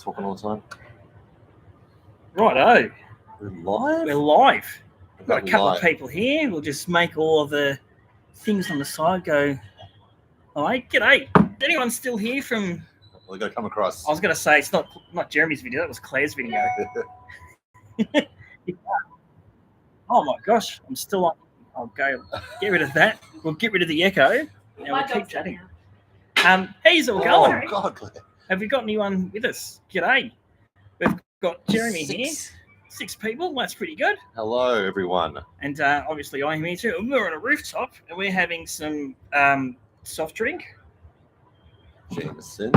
talking all the time. Righto. We're live? We're live. We've got a We're couple live. of people here. We'll just make all of the things on the side go. All right, g'day. Is anyone still here from... We're going to come across. I was going to say, it's not Jeremy's video. That was Claire's video. Oh, my gosh. I'm still on. I'll go get rid of that. We'll get rid of the echo. And we'll keep chatting. How's it all going? Oh, God, Claire. Have we got anyone with us? G'day. We've got Jeremy here. 6 people. That's pretty good. Hello, everyone. And obviously I'm here too. We're on a rooftop and we're having some soft drink. Jameson.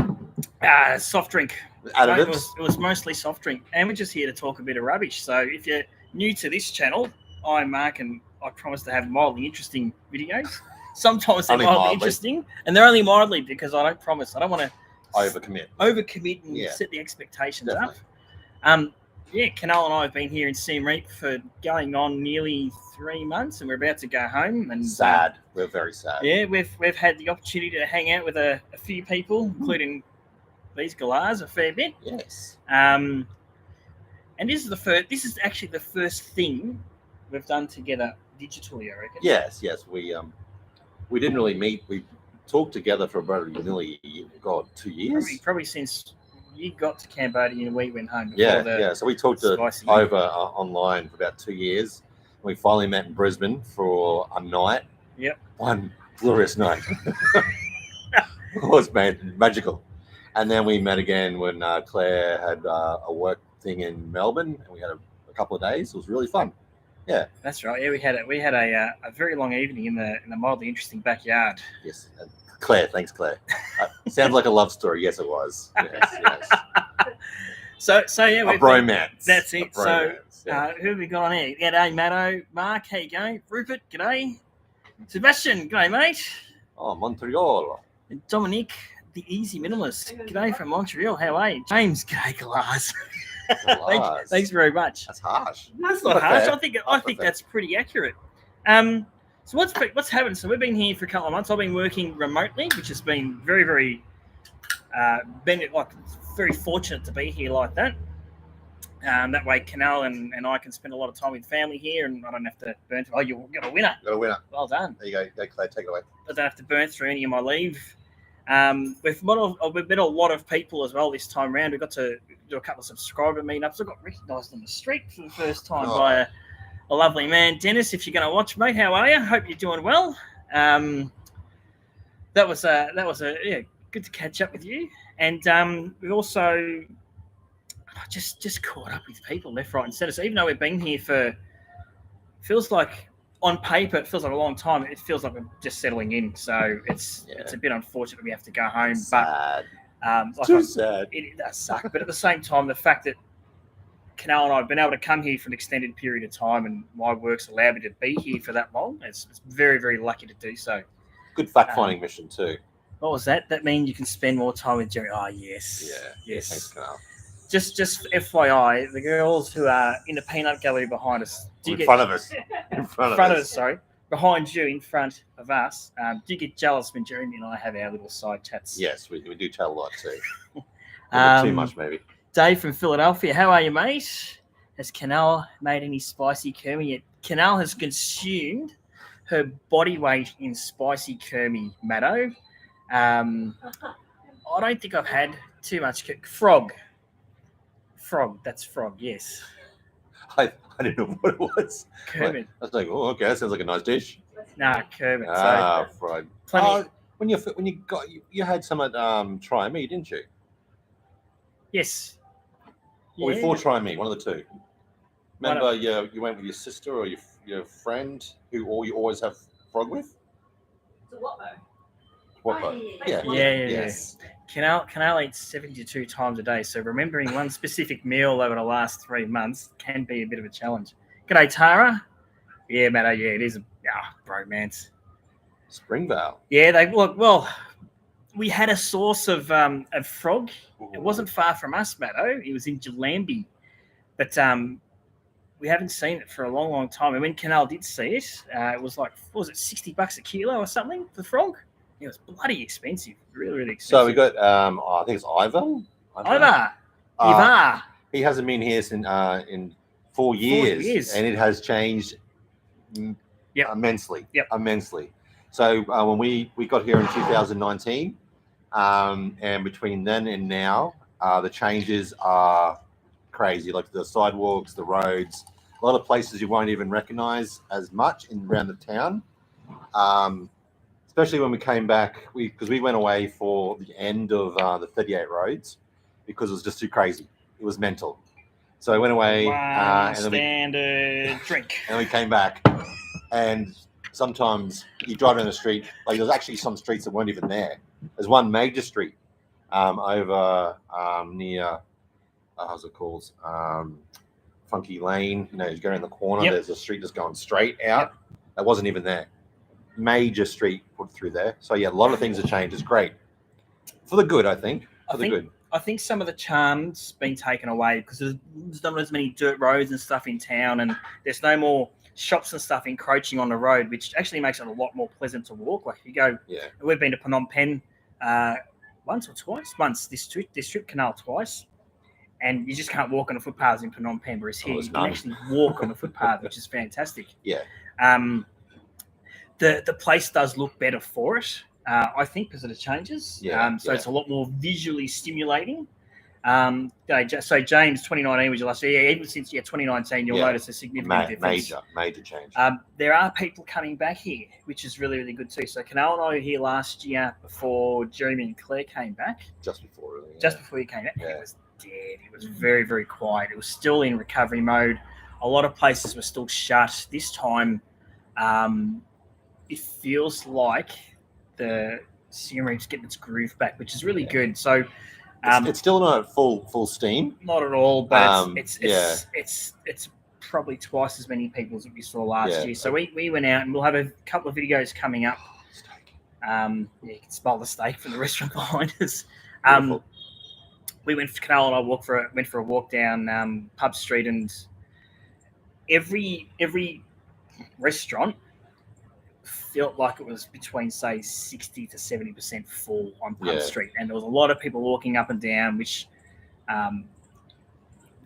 Soft drink. Additives. It was mostly soft drink. And we're just here to talk a bit of rubbish. So if you're new to this channel, I'm Mark and I promise to have mildly interesting videos. Sometimes they're mildly interesting. And they're only mildly because I don't promise. I don't want to overcommit and set the expectations up. Kinal and I have been here in Siem Reap for going on nearly 3 months, and we're about to go home. And sad. We're very sad. Yeah, we've had the opportunity to hang out with a few people, including these galahs a fair bit. Yes. And this is actually the first thing we've done together digitally, I reckon. Yes. We didn't really meet. We talked together for about nearly 2 years. Probably since you got to Cambodia and we went home. So we talked over online for about 2 years. We finally met in Brisbane for a night. Yep. One glorious night. It was magical. And then we met again when Claire had a work thing in Melbourne, and we had a couple of days. It was really fun. Yeah, that's right. Yeah, we had a very long evening in the mildly interesting backyard. Yes, Claire. Thanks, Claire. Sounds like a love story. Yes, it was. Yes. So a bromance. That's it. Bromance, so who have we got on here? G'day, Maddo. Mark, how you going? Rupert, g'day. Sebastian, g'day, mate. Oh, Montreal. And Dominic, the easy minimalist. G'day from Montreal. How are you? James, g'day, Glass. Thanks very much. That's harsh. That's not harsh. I think that's pretty accurate. So what's happened? So we've been here for a couple of months. I've been working remotely, which has been very, very very fortunate to be here like that. That way, Kinal and I can spend a lot of time with family here, and I don't have to burn through. Oh, you got a winner. Got a winner. Well done. There you go, Claire. Take it away. I don't have to burn through any of my leave. We've met a lot of people as well this time around. We got to do a couple of subscriber meetups. I got recognised on the street for the first time by a lovely man, Dennis. If you're going to watch, mate, how are you? Hope you're doing well. That was good to catch up with you. And we also just caught up with people left, right, and centre. So even though we've been here for feels like. On paper, it feels like a long time. It feels like we're just settling in. So it's a bit unfortunate we have to go home. Sad. But sad. It does suck. But at the same time, the fact that Kinal and I have been able to come here for an extended period of time, and my work's allowed me to be here for that long, it's very, very lucky to do so. Good fact-finding mission too. What was that? That means you can spend more time with Jerry. Oh, yes. Yeah. Yes. Thanks, Kinal. Just FYI, the girls who are in the peanut gallery behind us. In front of us, behind you, in front of us. Do you get jealous when Jeremy and I have our little side chats? Yes, we do chat a lot too. Too much, maybe. Dave from Philadelphia, how are you, mate? Has Kinal made any spicy curry yet? Kinal has consumed her body weight in spicy curry, Maddo. I don't think I've had too much frog. That's frog, yes. I didn't know what it was. Kermit. I was like, oh, okay, that sounds like a nice dish. Nah, Kermit. Fried. When you had some at Try Me, didn't you? Yes. Or before Try Me, one of the two. Remember, you went with your sister or your friend who you always have frog with? It's a what though? Yeah. Yes. Kinal eats 72 times a day, so remembering one specific meal over the last 3 months can be a bit of a challenge. G'day, Tara. Yeah, Maddo, it is a bromance. Springvale. Yeah, we had a source of frog. Ooh. It wasn't far from us, Maddo. It was in Jalambi. But we haven't seen it for a long, long time. And when Kinal did see it, it was like, what was it, $60 a kilo or something for frog? It was bloody expensive, really, really expensive. So we got, I think it's Ivar. He hasn't been here since in 4 years, and it has changed immensely. Immensely. So when we got here in 2019, and between then and now, the changes are crazy. Like the sidewalks, the roads, a lot of places you won't even recognize as much around the town. Especially when we came back, because we went away for the end of the 38 roads because it was just too crazy. It was mental. So I went away and then drink. And we came back, and sometimes you drive down the street, like there's actually some streets that weren't even there. There's one major street over near, how's it called? Funky Lane. You know, you go in the corner, there's a street that's going straight out. That wasn't even there. Major street put through there. So yeah, a lot of things have changed. It's great. For the good, I think. I think some of the charm's been taken away because there's not as many dirt roads and stuff in town, and there's no more shops and stuff encroaching on the road, which actually makes it a lot more pleasant to walk. Like if you go, we've been to Phnom Penh once or twice. Once this trip Kinal twice, and you just can't walk on the footpaths in Phnom Penh, whereas here you can actually walk on the footpath, which is fantastic. Yeah. The place does look better for it. I think because of the changes. So it's a lot more visually stimulating. So James, 2019 was your last year. Even since 2019, you'll notice a significant difference. Major change. There are people coming back here, which is really, really good too. So Kinal and I were here last year before Jeremy and Claire came back. Just before, really. Just before you came back. It was dead. It was very, very quiet. It was still in recovery mode. A lot of places were still shut. This time, it feels like the Siem Reap's getting its groove back, which is really good. So it's still not at full steam. Not at all, but it's probably twice as many people as we saw last year. So we went out, and we'll have a couple of videos coming up. You can smell the steak from the restaurant behind us. We went for Kinal and I went for a walk down Pub Street, and every restaurant felt like it was between, say, 60 to 70% full on Pub Street, and there was a lot of people walking up and down, which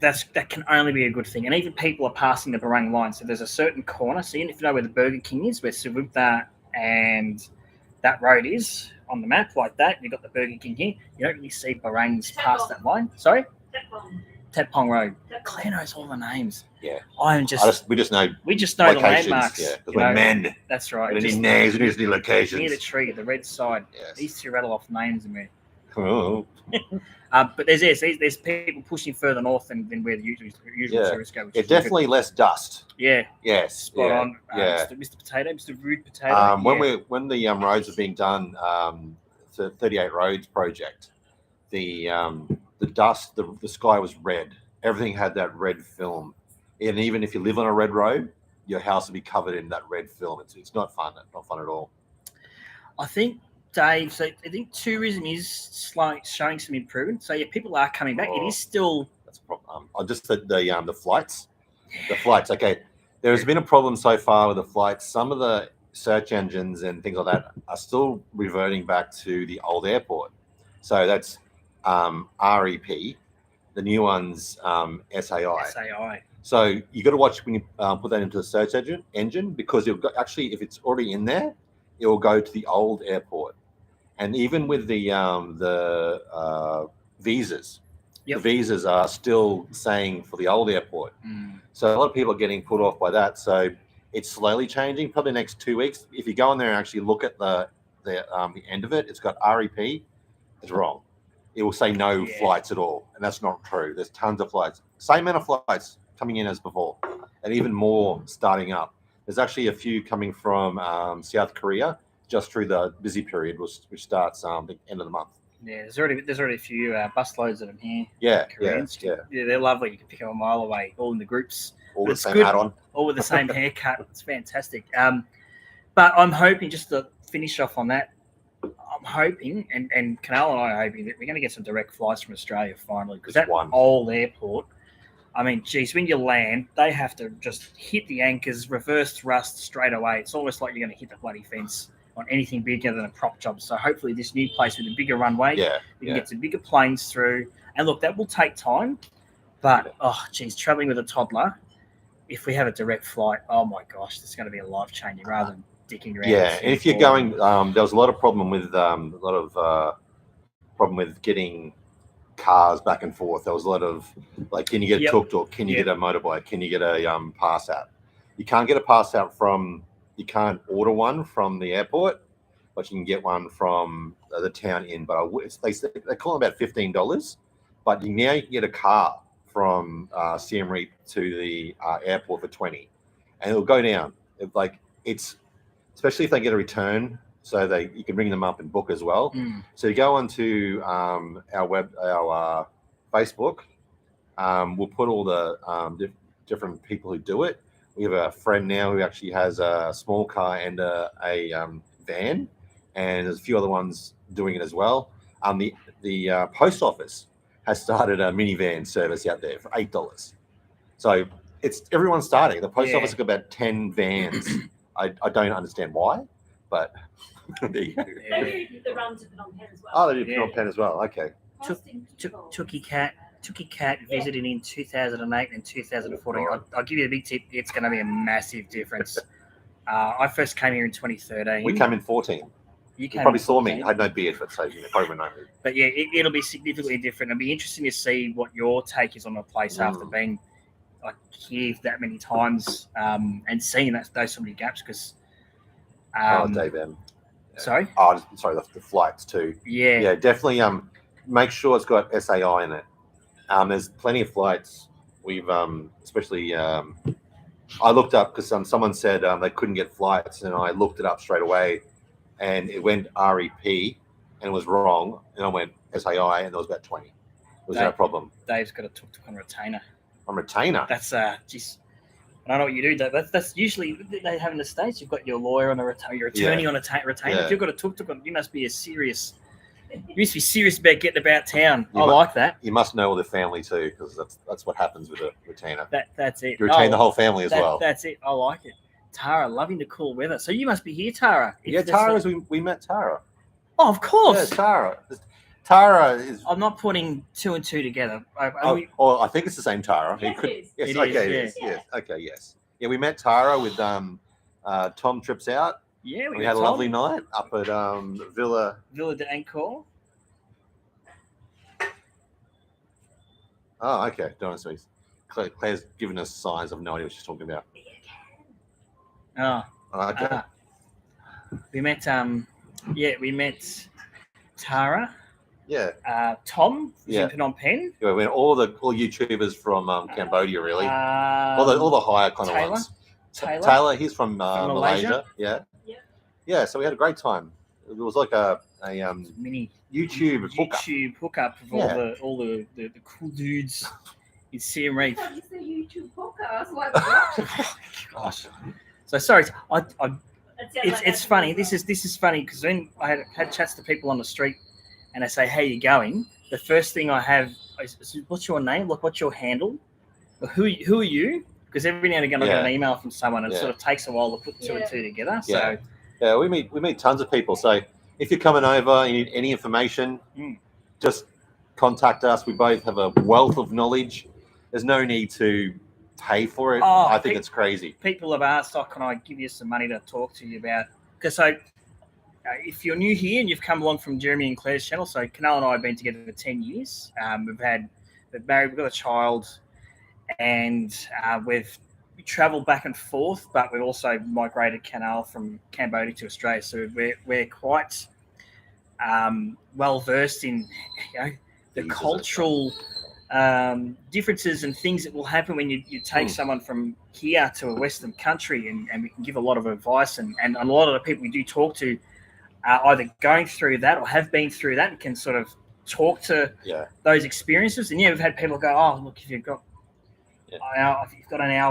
that can only be a good thing. And even people are passing the Barang line, so there's a certain corner. So if you know where the Burger King is, where Suvupta and that road is on the map, like that, you've got the Burger King here. You don't really see Barangs past that line. Sorry? Tep Pong Road. Claire knows all the names. Yeah. We just know locations, the landmarks. Yeah, because we're men. That's right. We need names, we just need locations. Near the tree, the red side. Yes. These two rattle off names in there. Oh. But there's people pushing further north than where the usual tourists go. It's definitely less dust. Yeah. Yes. Spot on. Mr. Potato, Mr. Rude Potato. When the roads are being done, the 38 Roads project, the dust, the sky was red. Everything had that red film, and even if you live on a red road, your house will be covered in that red film. It's not fun. Not fun at all. I think, Dave. So I think tourism is showing some improvement. So people are coming back. It is still. That's a problem. I just said the flights. The flights. Okay, there's been a problem so far with the flights. Some of the search engines and things like that are still reverting back to the old airport. So that's REP. The new one's SAI. So you got to watch when you put that into the search engine, because you'll actually, if it's already in there, it will go to the old airport. And even with the visas, the visas are still saying for the old airport. So a lot of people are getting put off by that. So it's slowly changing. Probably the next 2 weeks, if you go in there and actually look at the end of it, it's got REP. It's wrong. It will say no flights at all, and that's not true. There's tons of flights, same amount of flights coming in as before, and even more starting up. There's actually a few coming from South Korea just through the busy period, which starts the end of the month. Yeah, there's already a few busloads of them here. Yeah, Koreans. Yeah, they're lovely. You can pick them a mile away, all in the groups. All with the same hat on. All with the same haircut. It's fantastic. But I'm hoping, just to finish off on that, I'm hoping, and Kinal and I are hoping, that we're going to get some direct flights from Australia finally, because that old airport, I mean, geez, when you land, they have to just hit the anchors, reverse thrust straight away. It's almost like you're going to hit the bloody fence on anything bigger than a prop job. So hopefully this new place with a bigger runway, we can get some bigger planes through. And look, that will take time. But, traveling with a toddler, if we have a direct flight, oh my gosh, this is going to be a life-changing rather than dicking around. Yeah, and if you're going, there was a lot of problem with getting cars back and forth. There was a lot of like, can you get a tuk-tuk? Can you get a motorbike? Can you get a pass out? You can't get a pass out you can't order one from the airport, but you can get one from the town inn. But they call them about $15, but now you can get a car from Siem Reap to the airport for $20, and it'll go down. Especially if they get a return, so you can ring them up and book as well. So you go onto our Facebook. We'll put all the different people who do it. We have a friend now who actually has a small car and a van, and there's a few other ones doing it as well. The post office has started a minivan service out there for $8. So everyone's starting. The post office has got about 10 vans. I don't understand why, but They do the run to Phnom Penh as well. Oh, they do Phnom Penh as well. Okay. Tookie Cat visited in 2008 and 2014. I'll give you the big tip. It's going to be a massive difference. I first came here in 2013. We came in 14. You probably saw me. I had no beard, but so you probably know me. But yeah, it'll be significantly different. It'll be interesting to see what your take is on the place after being like here that many times and seeing those so many gaps. Because Dave M. Sorry. Sorry. The flights too. Yeah. Yeah, definitely. Make sure it's got SAI in it. There's plenty of flights. We've especially. I looked up because someone said they couldn't get flights, and I looked it up straight away. And it went REP, and it was wrong. And I went SAI, and there was about 20. Was no problem. Dave's got a tuk-tuk on retainer. On retainer? That's just. I don't know what you do. That's usually they have in the States. You've got your lawyer on a retainer, your attorney on a retainer. If you've got a tuk-tuk on, you must be serious about getting about town. Like that. You must know all the family too, because that's what happens with a retainer. That's it. You retain the whole family as well. That's it. I like it. Tara, loving the cool weather. So you must be here, Tara. We met Tara. Oh, of course. Yeah, Tara is. I'm not putting two and two together. I think it's the same Tara. Yes, it is. Yes, it is. Yes. Okay, yes. Yeah, we met Tara with Tom Trips Out. Yeah, we had a lovely night up at Villa de Angkor. Oh, okay. Don't speak. Claire's given us signs of no idea what she's talking about. Okay. We met Tara. Yeah. Tom in Phnom Penh. Yeah, we went all YouTubers from Cambodia, really. All the higher kind of ones. Taylor, he's from Malaysia. Yeah. Yeah, so we had a great time. It was like a mini YouTube hookup of all the cool dudes in Siem Reap. It's the YouTube hookup. Gosh. So sorry, it's funny. This is funny because when I had chats to people on the street and I say, "How you going?" The first thing I have is, "What's your name? Like, what's your handle? Who are you?" Because every now and again I get an email from someone, and it sort of takes a while to put two and two together. So yeah, we meet tons of people. So if you're coming over, you need any information, just contact us. We both have a wealth of knowledge. There's no need to pay for it. I think it's crazy. People have asked, can I give you some money to talk to you about? Because if you're new here and you've come along from Jeremy and Claire's channel, so Kinal and I have been together for 10 years. We're married, we've got a child, and we travel back and forth, but we've also migrated Kinal from Cambodia to Australia. So we're quite well versed in the cultural differences and things that will happen when you take someone from here to a Western country, and we can give a lot of advice, and a lot of the people we do talk to are either going through that or have been through that and can sort of talk to those experiences. And we've had people go, look, if you've got an hour,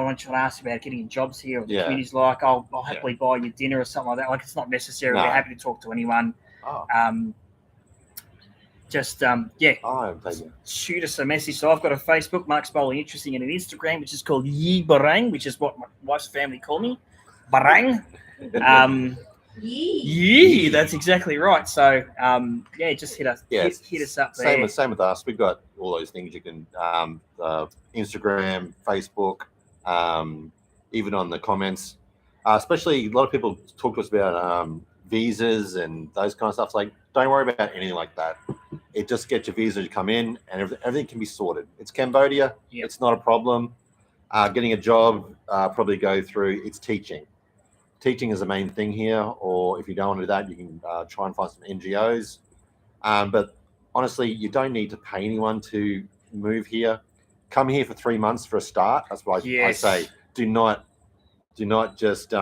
I want you to ask about getting jobs here, or the community's like, I'll happily buy you dinner or something like that. Like, it's not necessary. We're happy to talk to anyone. Shoot us a message. So I've got a Facebook, Mark's Bowling Interesting, and an Instagram, which is called Yi Barang, which is what my wife's family call me. Barang. Yeah, that's exactly right. So, just hit us. Yeah, hit us up there. Same with us. We've got all those things you can Instagram, Facebook, even on the comments. Especially a lot of people talk to us about visas and those kind of stuff. It's like, don't worry about anything like that. It just gets your visa to come in, and everything can be sorted. It's Cambodia. Yep. It's not a problem. Getting a job, probably go through. It's teaching. Teaching is the main thing here, or if you don't want to do that, you can try and find some NGOs. But honestly, you don't need to pay anyone to move here. Come here for 3 months for a start. That's why I say do not just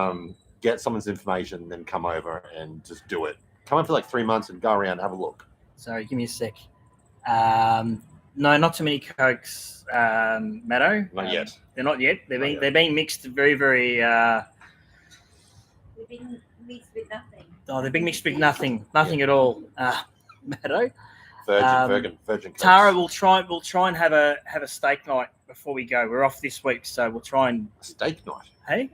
get someone's information, then come over and just do it. Come in for like 3 months and go around and have a look. Sorry, give me a sec. No, not too many Cokes, Maddo. Not yet. They're not yet. They're being mixed very, very. They've been mixed with nothing. They're being mixed with nothing at all. Maddo. Virgin Cokes. Tara, we'll try and have a steak night before we go. We're off this week, so we'll try and steak night. Hey,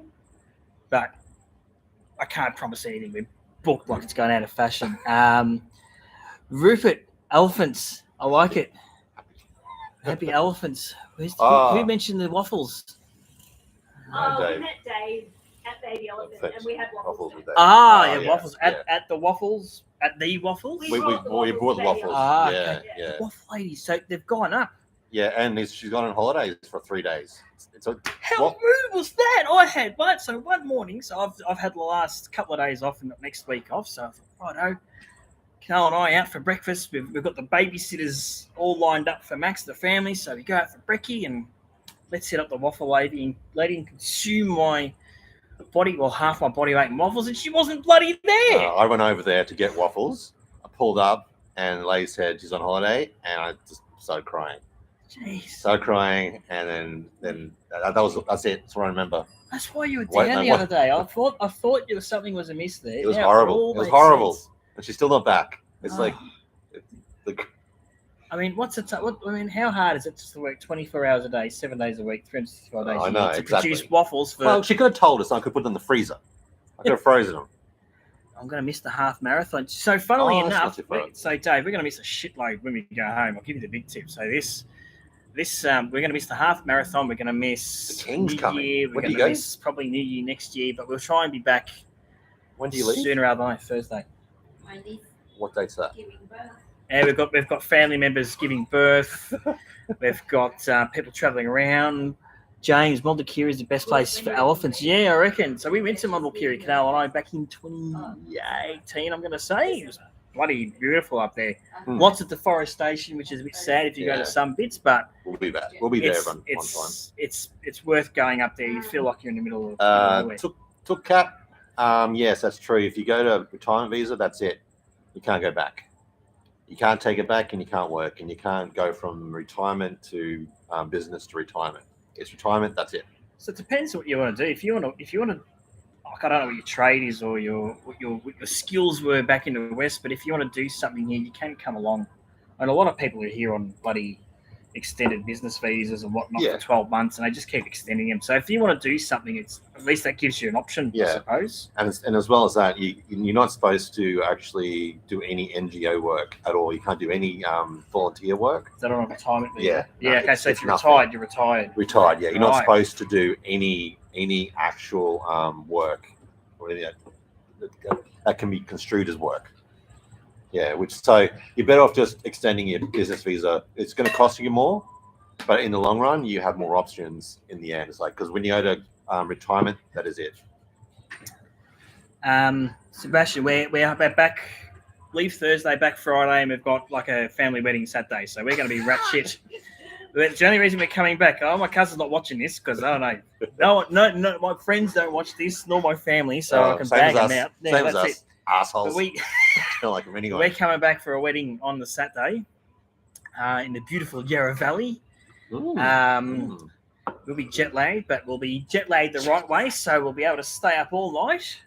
but I can't promise anything. We're booked like it's going out of fashion. Rupert, elephants. I like it. Happy elephants. Who mentioned the waffles? We met Dave at Baby Elephant, and we had waffles. Waffles at the waffles. At the waffles. We bought the waffles. Okay. Yeah. Waffle ladies. So they've gone up. Yeah, and she's gone on holidays for 3 days. How rude was that? I had one morning. So I've had the last couple of days off and next week off. So I thought, righto. Kinal and I out for breakfast. We've got the babysitters all lined up for Max, the family. So we go out for brekkie and let's set up the waffle lady and consume my body, well, half my body weight in waffles, and she wasn't bloody there. I went over there to get waffles. I pulled up, and the lady said she's on holiday, and I just started crying. Jeez. Started crying, and then that's it. That's what I remember. That's why you were down the other day. I thought something was amiss there. It was horrible. It was horrible, and she's still not back. It's like. I mean, how hard is it just to work 24 hours a day, 7 days a week, 365 days a year to produce waffles for... Well, she could have told us I could put them in the freezer. I could have frozen them. I'm going to miss the half marathon. So, funnily enough, so Dave, we're going to miss a shitload when we go home. I'll give you the big tip. So, this we're going to miss the half marathon. We're going to miss the King's New coming. Year. We're going to miss probably New Year next year, but we'll try and be back. When do you leave? Sooner rather than Thursday. What date's that? Giving birth. Yeah, we've got family members giving birth. We've got people travelling around. James, Mondulkiri is the best place for elephants. Yeah, I reckon. So we went to Mondulkiri, Kinal and I back in 2018, I'm going to say. It was bloody beautiful up there. Lots of deforestation, which is a bit sad if you go to some bits, but... We'll be back. We'll be there one time. It's worth going up there. You feel like you're in the middle of nowhere. Took Cap. Yes, that's true. If you go to retirement visa, that's it. You can't go back. You can't take it back, and you can't work, and you can't go from retirement to business to retirement. It's retirement. That's it. So it depends what you want to do. If you want to, like, I don't know what your trade is or what your skills were back in the West, but if you want to do something here, you can come along. And a lot of people are here on bloody extended business visas and whatnot for 12 months, and they just keep extending them. So if you want to do something, it's at least that gives you an option, I suppose. And as well as that, you're not supposed to actually do any NGO work at all. You can't do any volunteer work. Is that on a retirement visa? Yeah. Okay, so if you're retired, you're retired. Retired, yeah. You're not supposed to do any actual work or anything that can be construed as work. Yeah, so you're better off just extending your business visa. It's going to cost you more, but in the long run, you have more options in the end. It's like, because when you go to retirement, that is it. Sebastian, we're back, leave Thursday, back Friday, and we've got like a family wedding Saturday, so we're going to be rat shit. The only reason we're coming back, my cousin's not watching this because I don't know. No, my friends don't watch this, nor my family, so I can bag them out. Same as us, assholes. We're coming back for a wedding on the Saturday in the beautiful Yarra Valley. We'll be jet lagged, but we'll be jet lagged the right way, so we'll be able to stay up all night.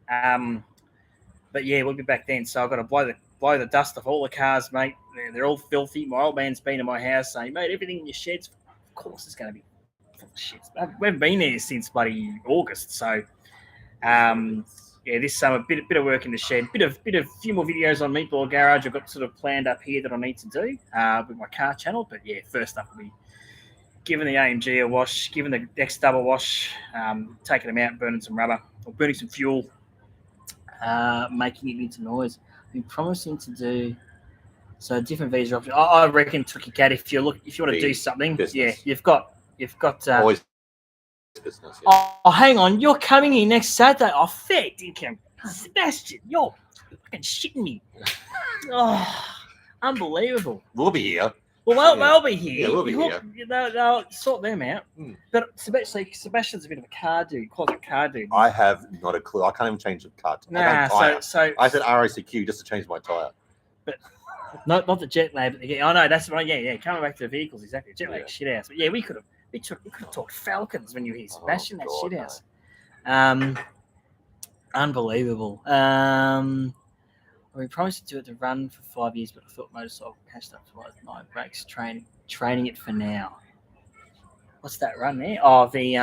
But yeah, we'll be back then. So I've got to blow the dust off all the cars, mate. They're all filthy. My old man's been in my house saying, mate, everything in your shed's, of course, it's going to be full of shit. We haven't been there since bloody August, so yeah, this summer, bit of work in the shed, bit of few more videos on Meatball Garage. I've got sort of planned up here that I need to do with my car channel. But yeah, first up will be giving the AMG a wash, giving the Dex double wash, taking them out, burning some rubber or burning some fuel, making it into noise. I've been promising to do so different visa options. I reckon, Tricky Cat, if you want to do something, business. yeah, you've got. Always business. Yeah. Oh, hang on, you're coming here next Saturday. Oh, fair dinkum, Sebastian, you're fucking shitting me. Oh, unbelievable. We'll be here. Well, they'll be here. Yeah, we'll be here. They'll sort them out. But Sebastian's a bit of a car dude, closet car dude. I have not a clue. I can't even change the car. So I said RACQ just to change my tyre. But not the jet lag. Oh no, that's right. Yeah. Coming back to the vehicles, exactly. Jet lag, shit ass. But yeah, we could have talked Falcons when you were here, Sebastian. That shit ass. Unbelievable. We promised to do it to run for 5 years, but I thought motorcycle cashed up to like 9 breaks. Training it for now. What's that run there? Oh, the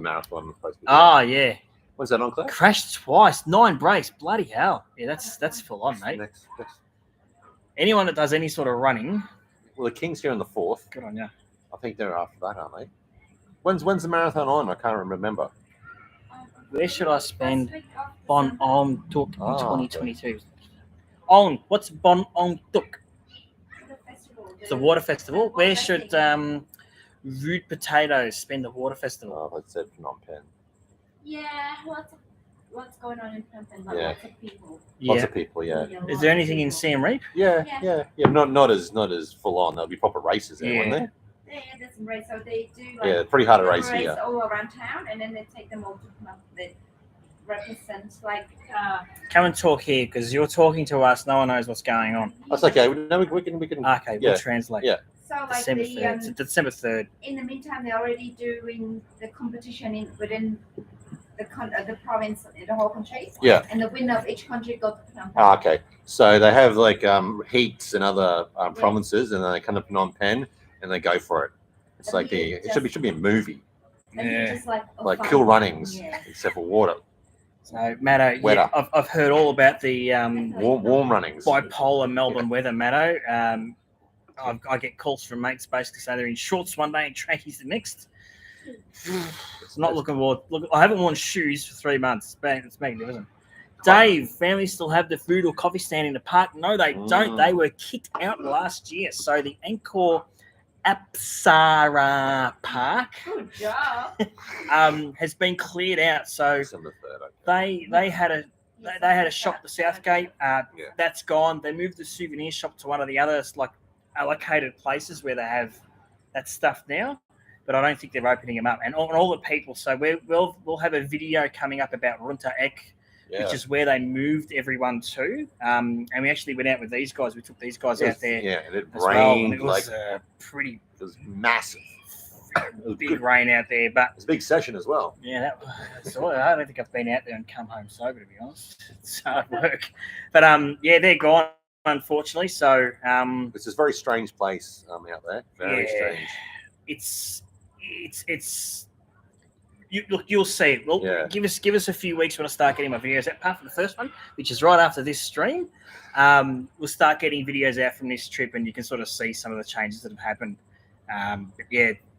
marathon. Oh yeah. What's that on, Claire? Crashed twice, 9 breaks. Bloody hell. Yeah, that's full on, mate. Next. Anyone that does any sort of running. Well, the King's here on the 4th. Good on you. I think they're after that, aren't they? When's the marathon on? I can't remember. Where should I spend Bon Om Tuk in 2022? On what's Bon Om Tuk? It's a water festival. Where should Rude Potatoes spend the water festival? Oh, I said Phnom Penh. Yeah, what's going on in Phnom Penh? Lots of people. Lots of people, yeah. Is there anything in Siem Reap? Yeah. Not as full on. There'll be proper races there, won't there? Yeah, there's some race. So they do pretty hard to race here. All around town, and then they take them all to Phnom Penh. Represents come and talk here because you're talking to us. No one knows what's going on. That's okay. No, we can. Okay, we'll translate. Yeah. So like December 3rd. December 3rd. In the meantime, they're already doing the competition within the province, the whole country. Yeah. And the winner of each country go to Phnom Penh. Okay. So they have like heats in other provinces, and then they come to Phnom Penh and they go for it. It's like it should be a movie. And just like cool runnings, except for water. So, Maddo, I've heard all about the warm runnings. Bipolar Melbourne weather, Maddo. I get calls from mates basically saying they're in shorts one day and trackies the next. It's not looking well. Look, I haven't worn shoes for 3 months. It's magnificent. Dave, families still have the food or coffee stand in the park? No, they don't. They were kicked out last year. So the Angkor Apsara Park has been cleared out. So they had a shop at the South Gate. That's gone. They moved the souvenir shop to one of the other like allocated places where they have that stuff now. But I don't think they're opening them up. And all the people. So we'll have a video coming up about Runta Ek, which is where they moved everyone to. And we actually went out with these guys. We took these guys out there. Yeah, and it rained. And it was it was massive. It was big rain out there, but it's a big session as well. Yeah, I don't think I've been out there and come home sober, to be honest. It's hard work. But they're gone, unfortunately. So it's a very strange place out there. Very strange. It's. You'll see it. Well, give us a few weeks when I start getting my videos out. Apart from the first one, which is right after this stream, we'll start getting videos out from this trip, and you can sort of see some of the changes that have happened.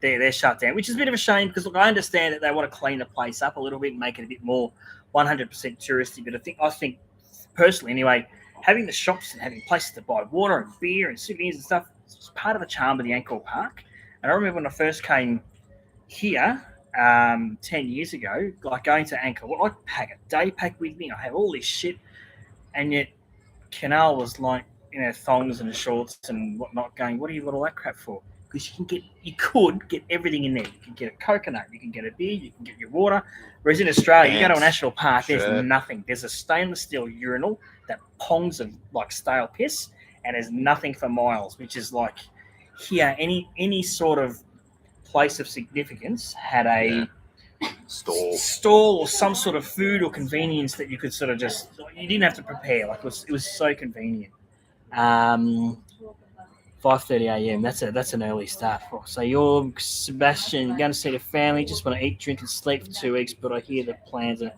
They're shut down, which is a bit of a shame because I understand that they want to clean the place up a little bit and make it a bit more 100% touristy. But I think personally, anyway, having the shops and having places to buy water and beer and souvenirs and stuff is part of the charm of the Angkor Park. And I remember when I first came here. 10 years ago, like going to Angkor, I'd pack a day pack with me. I have all this shit, and yet Kinal was like, thongs and shorts and whatnot. Going, what do you got all that crap for? Because you could get everything in there. You can get a coconut, you can get a beer, you can get your water. Whereas in Australia, you go to a national park, there's nothing. There's a stainless steel urinal that pongs of like stale piss, and there's nothing for miles. Which is like here, any sort of place of significance had a stall or some sort of food or convenience that you could sort of you didn't have to prepare. Like it was so convenient. 5:30 a.m. That's an early start. So you're Sebastian, going to see the family, just want to eat, drink, and sleep for 2 weeks. But I hear the plans are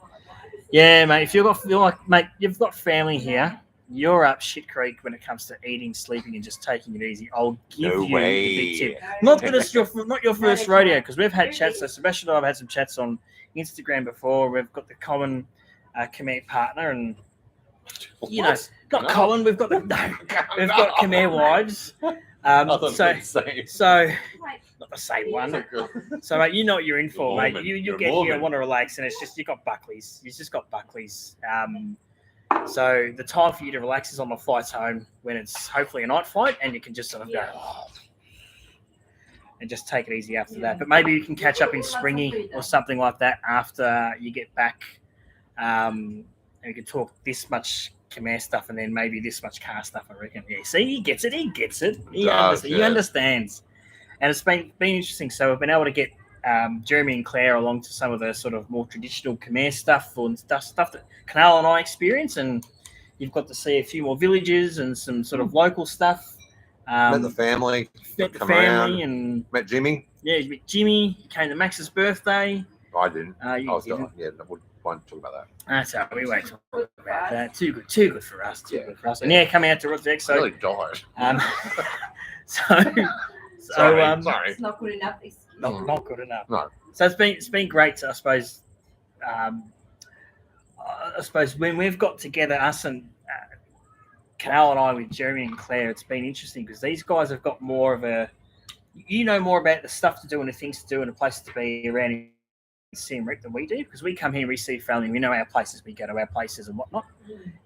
Yeah, mate. If you're like, mate, you've got family here. You're up shit creek when it comes to eating, sleeping, and just taking it easy. I'll give No you way. the big tip. Not that it's not your first rodeo, because we've had chats. So Sebastian and I have had some chats on Instagram before. We've got the common Khmer partner, and you know, not common. We've got we've got Khmer wives. So not the same one. So mate, you know what you're in for, mate. You get here and want to relax, and it's just you got Buckleys. You just got Buckleys. So the time for you to relax is on the flights home when it's hopefully a night flight, and you can just sort of go and just take it easy after that. But maybe you can catch up in Springy or something like that after you get back, and you can talk this much Khmer stuff and then maybe this much car stuff. I reckon. Yeah, see, he gets it. He understands, and it's been interesting. So we've been able to get Jeremy and Claire along to some of the sort of more traditional Khmer stuff and stuff that Kinal and I experience, and you've got to see a few more villages and some sort of local stuff. Met the family. And met Jimmy. Yeah, you met Jimmy. You came to Max's birthday. I didn't. I won't talk about that. That's how we won't talk about that. Too good for us. Too good for us. And coming out to Rotek, so I really died. Sorry. It's not good enough. Not good enough. No. So it's been great to, I suppose. I suppose when we've got together, us and Kinal and I with Jeremy and Claire, it's been interesting because these guys have got more of a, more about the stuff to do and the things to do and the places to be around in Siem Reap than we do, because we come here and receive family. We know our places, we go to our places and whatnot,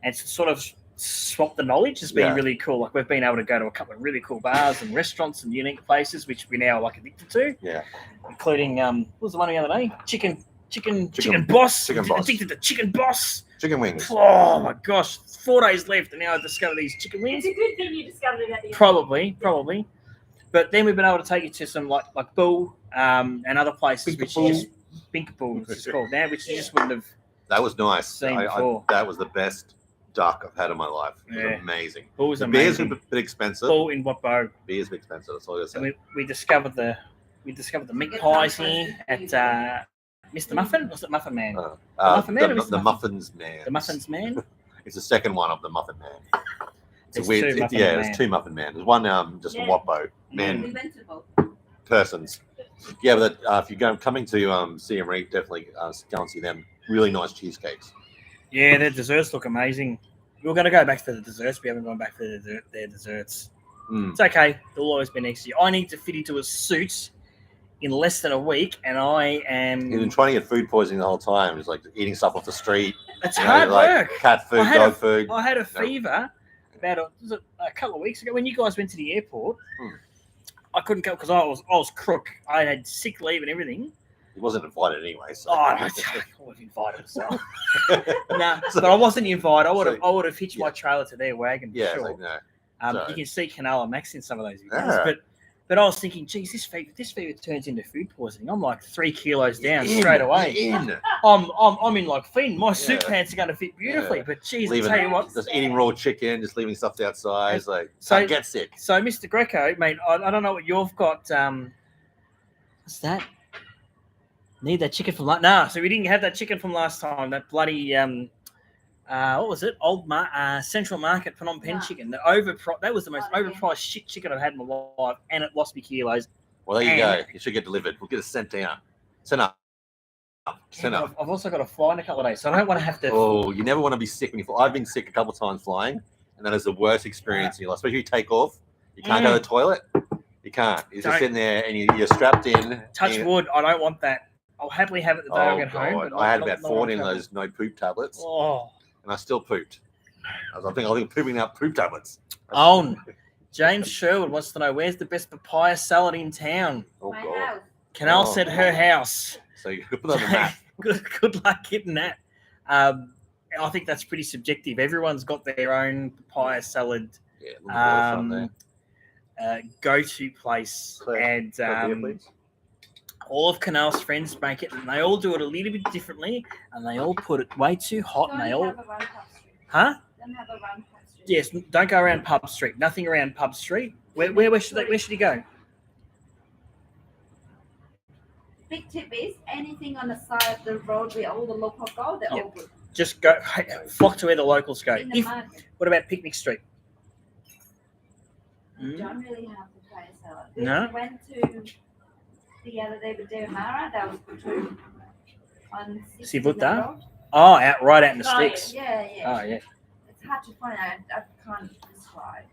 and to sort of swap the knowledge has been really cool. Like we've been able to go to a couple of really cool bars and restaurants and unique places which we now like addicted to. Yeah, including what was the one the other day? Chicken Boss. Addicted to Chicken Boss. Chicken wings. Oh my gosh, 4 days left, and now I discovered these chicken wings. It's a good thing you discovered it at the end. Probably. But then we've been able to take you to some like Bull and other places, which is just Binkapoo, it's called now, which you just wouldn't have. That was nice. Seen before. That was the best duck I've had in my life. It was amazing. Bull was amazing. Beers were a bit expensive. Bull in what bow? Beers were expensive. That's all I say. And we discovered the meat pies here at Mr. Muffin. Was it Muffin Man? The Muffins Man. The Muffins Man. It's the second one of the Muffin Man. It's weird. There's two Muffin Man. There's one just a Wappo man persons. Yeah, but if you're coming to Siem Reap, definitely go and see them. Really nice cheesecakes. Yeah, their desserts look amazing. We're going to go back for the desserts. We haven't gone back for their desserts. It's okay. They'll always be next to you. I need to fit into a suit in less than a week, and I am. You've been trying to get food poisoning the whole time. It's like eating stuff off the street. It's hard work. Cat food, dog food. I had a fever about a couple of weeks ago when you guys went to the airport. I couldn't go because I was crook. I had sick leave and everything. He wasn't invited anyway. So. I would have invited myself. But I wasn't invited. I would have hitched my trailer to their wagon. Yeah, sure. like, no. You can see Kinal and Max in some of those videos, but I was thinking, geez, this fever turns into food poisoning. I'm like 3 kilos down straight away. I'm in like fiend. My suit pants are going to fit beautifully, but geez, I tell you what, just eating raw chicken, just leaving stuff outside, can't get sick. So, Mr. Greco, mate, I don't know what you've got. What's that? Need that chicken from last? No, so we didn't have that chicken from last time. That bloody what was it? Central Market Phnom Penh chicken. That was the most overpriced shit chicken I've had in my life, and it lost me kilos. Well, there you go. You should get delivered. We'll get it sent down. Send up. I've also got to fly in a couple of days, so I don't want to have to. Oh, you never want to be sick when you fly. I've been sick a couple of times flying, and that is the worst experience in your life. Especially when you take off, you can't go to the toilet. You can't. You're just sitting there, and you're strapped in. Touch wood. I don't want that. I'll happily have it the day I get home. But I had about 14 of those no poop tablets. Oh. And I still pooped. I think pooping out poop tablets. James Sherwood wants to know, where's the best papaya salad in town? Oh, God. Kinal said her house. So you could put that on the map. Good luck getting that. I think that's pretty subjective. Everyone's got their own papaya salad go-to place. Claire, and all of Kinal's friends make it, and they all do it a little bit differently, and they all put it way too hot, and they all... Huh? Don't have a run Pub Street. Yes, don't go around Pub Street. Nothing around Pub Street. Where should he go? Big tip is anything on the side of the road where all the local go, they're all good. Just go flock to where the locals go. In the market. What about Picnic Street? We don't really have the place out. No? We went to the other day with David Mara. That was good on Sibuta? Oh, right out in the sticks. Yeah. Oh, yeah. It's hard to find. I can't describe.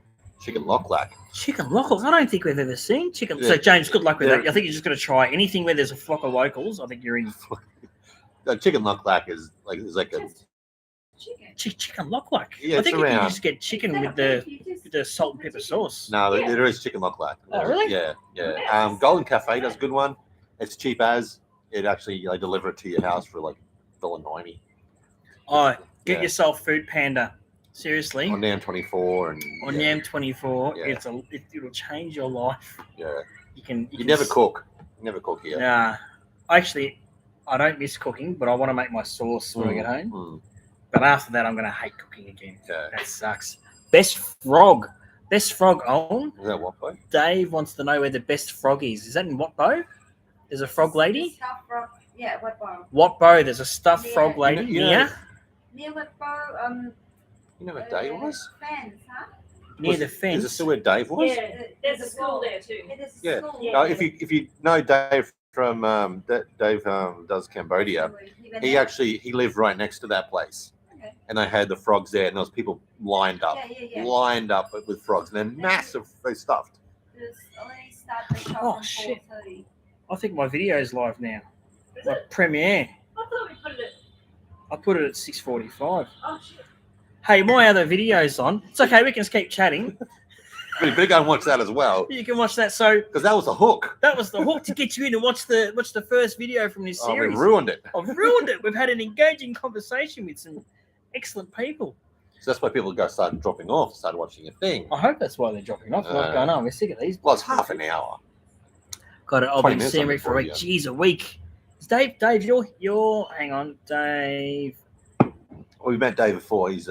Chicken lock-lack. Chicken locals? I don't think we've ever seen chicken. Yeah. So, James, good luck with Yeah. that. I think you're just going to try anything where there's a flock of locals. I think you're in. Chicken lock-lack is like a Just chicken. Chicken lock-lock. Yeah, I it's think you can around. just get chicken with the salt and pepper sauce. no. Yeah. There is chicken lock-lack. Oh, really? Yeah. Yes. Golden Cafe does a good one. It's cheap as it actually they deliver it to your house for like $1.90 Oh, get Yeah. yourself Food Panda. Seriously. on Nam 24 and On yeah, Yam 24, Yeah. it'll change your life. yeah. You can Never cook. You never cook here. Nah, actually, I don't miss cooking, but I want to make my sauce when I get home. Mm. But after that, I'm going to hate cooking again. Yeah. That sucks. Best frog on. Is that what, boy? Dave wants to know where the best frog is. Is that in Watbo? There's a frog lady. Stuffed frog. Yeah, Watbo. Watbo, there's a stuffed Yeah. frog lady. You know- Near Watbo. You know where Dave was? Fence, huh? Near the Is it fence. still where Dave was? Yeah, there's a school there too. It is Yeah. school. Yeah. If you know Dave from Dave does Cambodia, he lived right next to that place, Okay. and they had the frogs there, and there was people lined up, Yeah. lined up with frogs, and they're massive. They stuffed. Just only start the shop Oh, from shit. 4:30. I think my video's live now. Is My it? premiere. I thought we put it I put it at 6:45. at. Oh shit. Hey, my other video's on. It's okay, we can keep chatting. But you better go and watch that as well, You can watch that. So because that was a hook. that was the hook to get you in and watch the first video from this Oh, we series. ruined it. I've ruined it. We've had an engaging conversation with some excellent people. So that's why people started dropping off, started watching your thing. I hope that's why they're dropping off. Like, going, oh, we're sick of these. Well, it's half an hour. Got it. I'll 20 be in minutes Siem on Reap the for a week. board, Jeez, a week. Dave, you're. Hang on, Dave. Well, we met Dave before. He had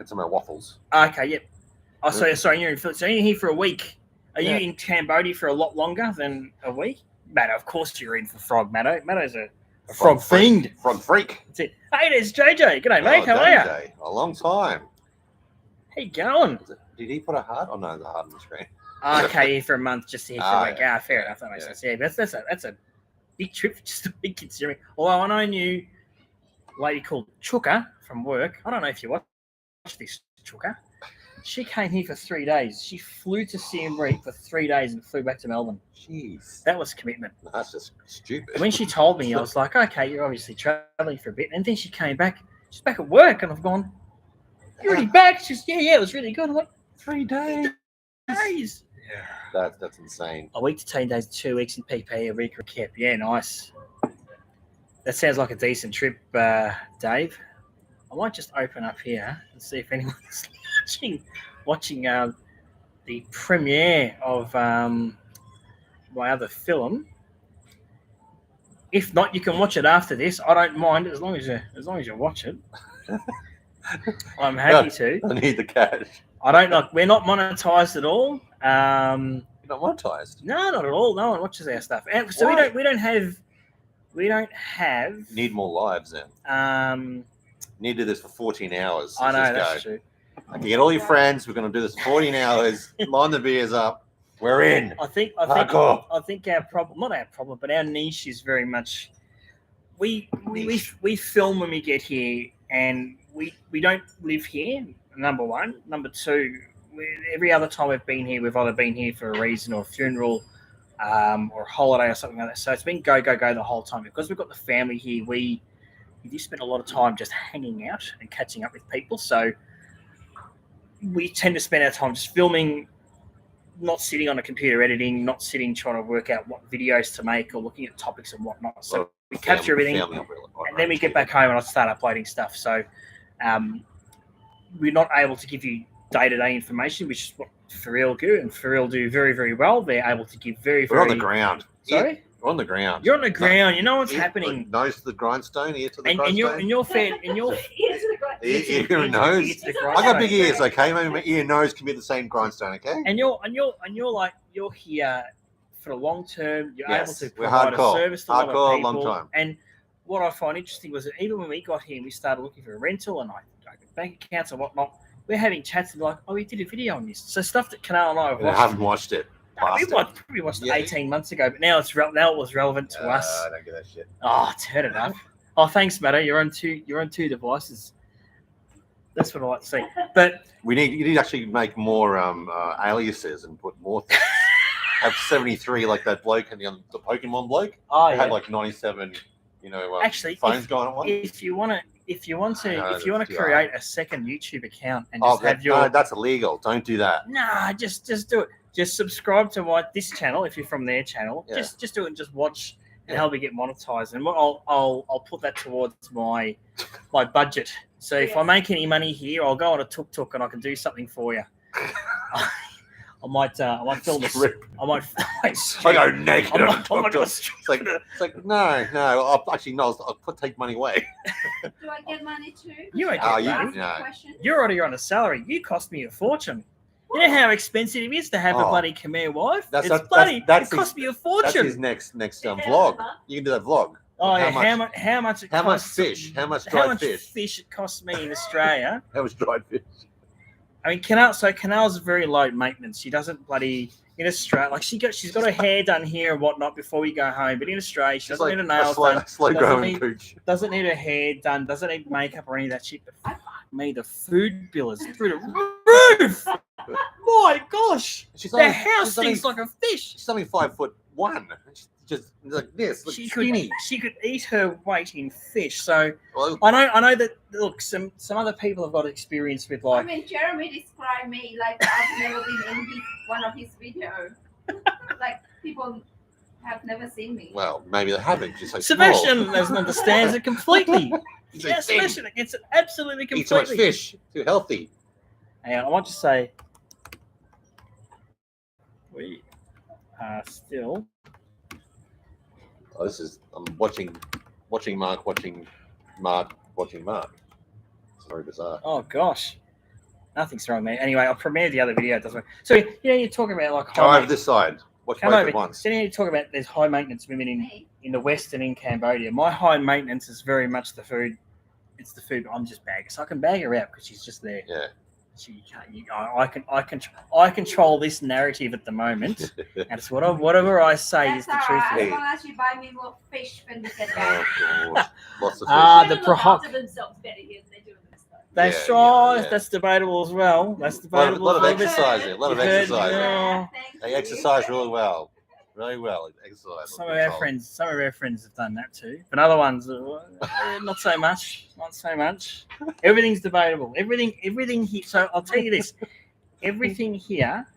some of our waffles. Okay, yep. Oh, sorry, you're in. So you're here for a week. Are Yeah. you in Cambodia for a lot longer than a week? Maddo, of course you're in for Frog, Maddo. Maddo's a frog fiend. Frog freak. That's it. Hey, there's JJ. G'day, mate. How are you? JJ, a long time. How you going? Did he put a heart? Oh no, there's a heart on the screen. Okay, here for a month, just here for a week. yeah. Fair enough. That makes Yeah. sense. Yeah, that's a big trip, just a week considering. Although I know a new lady called Chuka from work. I don't know if you watch this, Chuka. She came here for 3 days. She flew to Siem Reap for 3 days and flew back to Melbourne. Jeez, That was commitment. that's just stupid. When she told me, I was like, okay, you're obviously traveling for a bit. And then she came back. She's back at work, and I've gone, you're already back? She's, yeah, it was really good. I'm like, 3 days. days. That's insane. A week to 10 days, 2 weeks in PP, a week recap. Yeah, nice. That sounds like a decent trip, Dave. I might just open up here and see if anyone's watching the premiere of my other film. If not, you can watch it after this. I don't mind as long as you watch it. I'm happy to. I need the cash. I don't like. We're not monetized at all. You're not monetized. No, not at all. No one watches our stuff, and so Why? we don't have. Need more lives then. Need to do this for 14 hours. I know Let's that's just true. go. I can get all your friends. We're going to do this for 14 hours. Line the beers up. We're in. I think Hardcore. our problem, not our problem, but our niche is very much we film when we get here, and we don't live here. Number one, number two, every other time we've been here, we've either been here for a reason or a funeral, or a holiday or something like that. So it's been go the whole time because we've got the family here. We do spend a lot of time just hanging out and catching up with people. So we tend to spend our time just filming, not sitting on a computer editing, not sitting trying to work out what videos to make or looking at topics and whatnot. So we capture everything, and then we get back home and I start uploading stuff. So we're not able to give you day-to-day information, which is what Riel do, and Riel do very, very well. They're able to give very, We're very... on the ground. Sorry? We're on the ground. You're on the ground. You know what's Ear- happening. Nose to the grindstone, ear to the And grindstone. you're fair... And you're... Ears to the ground. Ear and nose. It's the I got grindstone. big ears, okay? Maybe my ear and nose can be the same grindstone, okay? And you're like, you're here for the long term. You're Yes, able to we're provide a hardcore. service to a lot Hardcore, of people. long time. And what I find interesting was that even when we got here, we started looking for a rental and bank accounts and whatnot. We're having chats and like, oh, we did a video on this. So stuff that Kinal and I have And I watched. haven't watched it. We watched it 18 months ago, but now it was relevant to us. I don't get that shit. Oh, turn it up. Oh, thanks, Maddo. You're on two devices. That's what I like to see. But you need to actually make more aliases and put more things. Have 73 like that bloke and the Pokemon bloke. oh, They yeah. had like 97, Actually, phones going on. if you want to No, that's too create a second YouTube account and just have your no, that's illegal. Don't do that. nah, just do it. Just subscribe to this channel if you're from their channel. Yeah. Just do it and just watch and Yeah. help me get monetized. And I'll put that towards my budget. So if I Yes. make any money here, I'll go on a tuk and I can do something for you. I might film this. I might. I go naked. I'm on not gonna it's like no. I'll take money away. Do I get money too? You ain't Oh, getting you- money. no. Question? You're already on a salary. You cost me a fortune. You know how expensive it is to have a Oh. bloody Khmer wife? That's It's not- bloody. that's It cost me a That's fortune. his next $10,000 vlog. a month. You can do that vlog. Oh yeah, How how much it How much costs? fish? How much How dried much fish? it costs me in Australia? How much dried fish? I mean, Kinal's very low maintenance. She doesn't bloody in Australia. Like she's got her hair done here and whatnot before we go home. But in Australia, she She's doesn't like need her nails slow done. growing Doesn't need- cooch. Doesn't need her hair done. Doesn't need makeup or any of that shit. But fuck me, the food bill is through the roof. My gosh, She's the house stinks like a fish. She's only 5'1". She's just like this, like She skinny. could eat her weight in fish. So Well, I know that look, some other people have got experience with I like mean, Jeremy described me like I've never been in one of his videos. Like people have never seen me. well, maybe they haven't. She's like Sebastian doesn't understands it completely. He's Yeah, like, thin. Sebastian gets it absolutely Eat too much completely. fish. Too healthy. And I want to say we are still. Oh, I'm watching Mark watching Mark. It's very bizarre. Oh gosh, nothing's wrong there. Anyway, I'll premiere the other video. It doesn't work. So you're talking about like Come over this side. Watch Come both over. at once. So you talk about there's high maintenance women Me. in the West and in Cambodia. My high maintenance is very much the food. It's the food. I'm just bagging, so I can bag her out because she's just there. Yeah. She can't. I control this narrative at the moment, and it's whatever I say That's is the all truth. right. Hey. As long as you buy me more fish when you get Oh, back. God. Lots of fish. Ah, the Women look prohoc- after themselves better here than they do in this though. That's Yeah, right. yeah. That's debatable as well. That's A debatable. lot of as well. exercising. A lot of You've heard- exercising. yeah. Thank They you. exercise really well. Really well. Exercise. Some of our friends have done that too, but other ones, not so much. Not so much. Everything's debatable. Everything here. So I'll tell you this: everything here.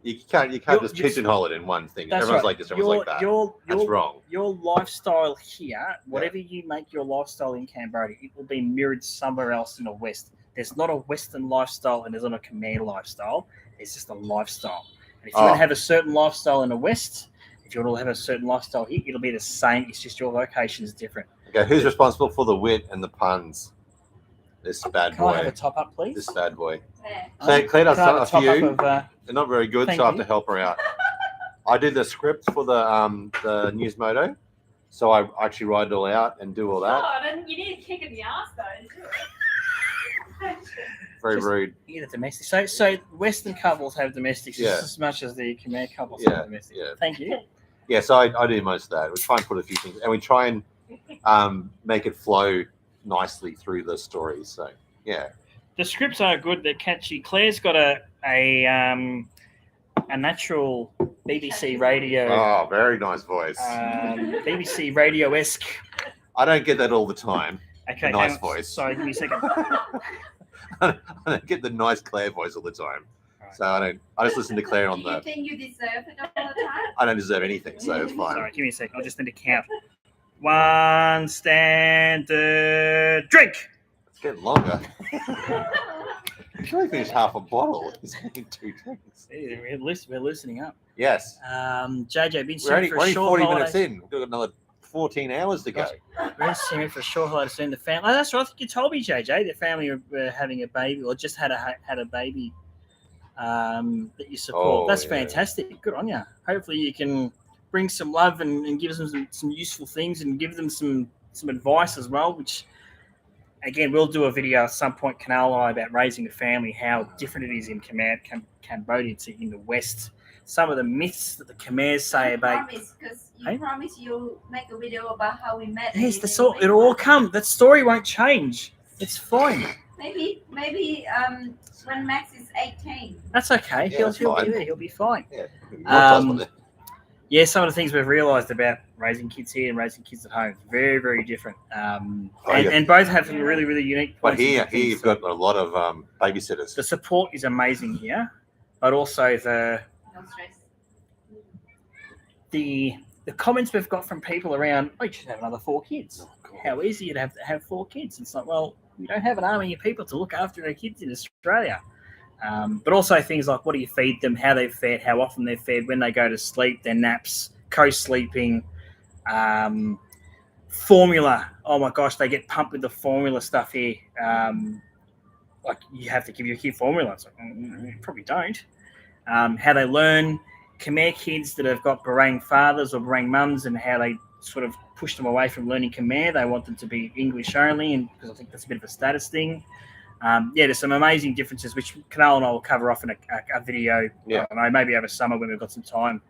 You can't You're- just you're- pigeonhole it in one thing. That's Everyone's right. like this. Everyone's like that. That's wrong. Your lifestyle here, whatever you make your lifestyle in Cambodia, it will be mirrored somewhere else in the West. There's not a Western lifestyle and there's not a Khmer lifestyle. It's just a lifestyle. And if you want to have a certain lifestyle in the West, if you want to have a certain lifestyle here, it'll be the same. It's just your location is different. Okay, who's responsible for the wit and the puns? This bad Can I have a boy. top up, please? This bad boy. There. Claire does Can I have a a top few. up of, They're not very good, Thank so I have you. to help her out. I did the script for the News Moto, so I actually write it all out and do all that. Oh, then you need a kick in the ass though. Very Just- rude. either domestic. So Western couples have domestics Yeah. just as much as the Khmer couples Yeah, have domestics. yeah. Thank you. Yeah, so I do most of that. We try and put a few things, and we try and make it flow nicely through the story. So yeah, The scripts are good. They're catchy. Claire's got a natural BBC radio, oh, very nice voice. BBC radio-esque. I don't get that all the time. Okay, Nice hang on. voice. Sorry, give me a second. I don't get the nice Claire voice all the time. Alright. So I don't. I just listen to Claire on Do you the. think you deserve it all the time? I don't deserve anything, so it's fine. Sorry, give me a second. I just need to count. One standard drink. It's getting longer. I should only finish half a bottle. It's only 2 drinks. We're loosening up. Yes. JJ, been We're seen only, for we're a only short 40 holiday. minutes in. We've got another 14 hours to go. We're in Siem Reap for a short holiday soon. The family. Oh, that's right. I think you told me, JJ. The family were having a baby, or just had a baby that you support. Oh, That's yeah. fantastic. Good on you. Hopefully, you can bring some love and give them some useful things and give them some some advice as well, which again we'll do a video at some point, Kinal and I, about raising a family, how different it is in Cambodia to in the West. Some of the myths that the Khmers say about. Because you promise you'll make a video about how we met. Yes, it'll all come. That story won't change. It's fine. Maybe when Max is 18. That's okay. Yeah, he'll be there. He'll be fine. Yeah. Some of the things we've realised about raising kids here and raising kids at home is very, very different. And both have some really, really unique points. But here you've got a lot of babysitters. The support is amazing here, but also No stress. the comments we've got from people around, oh, you should have another 4 kids. How easy it to have 4 kids. It's like, well, we don't have an army of people to look after their kids in Australia. But also things like, what do you feed them, how they've fed, how often they're fed, when they go to sleep, their naps, co-sleeping, formula. Oh my gosh, they get pumped with the formula stuff here. Like you have to give your kid formula. It's like, you probably don't. How they learn. Khmer kids that have got Barang fathers or Barang mums, and how they sort of push them away from learning Khmer. They want them to be English only, and because I think that's a bit of a status thing. There's some amazing differences, which Kinal and I will cover off in a video. Yeah. I don't know, maybe over summer when we've got some time.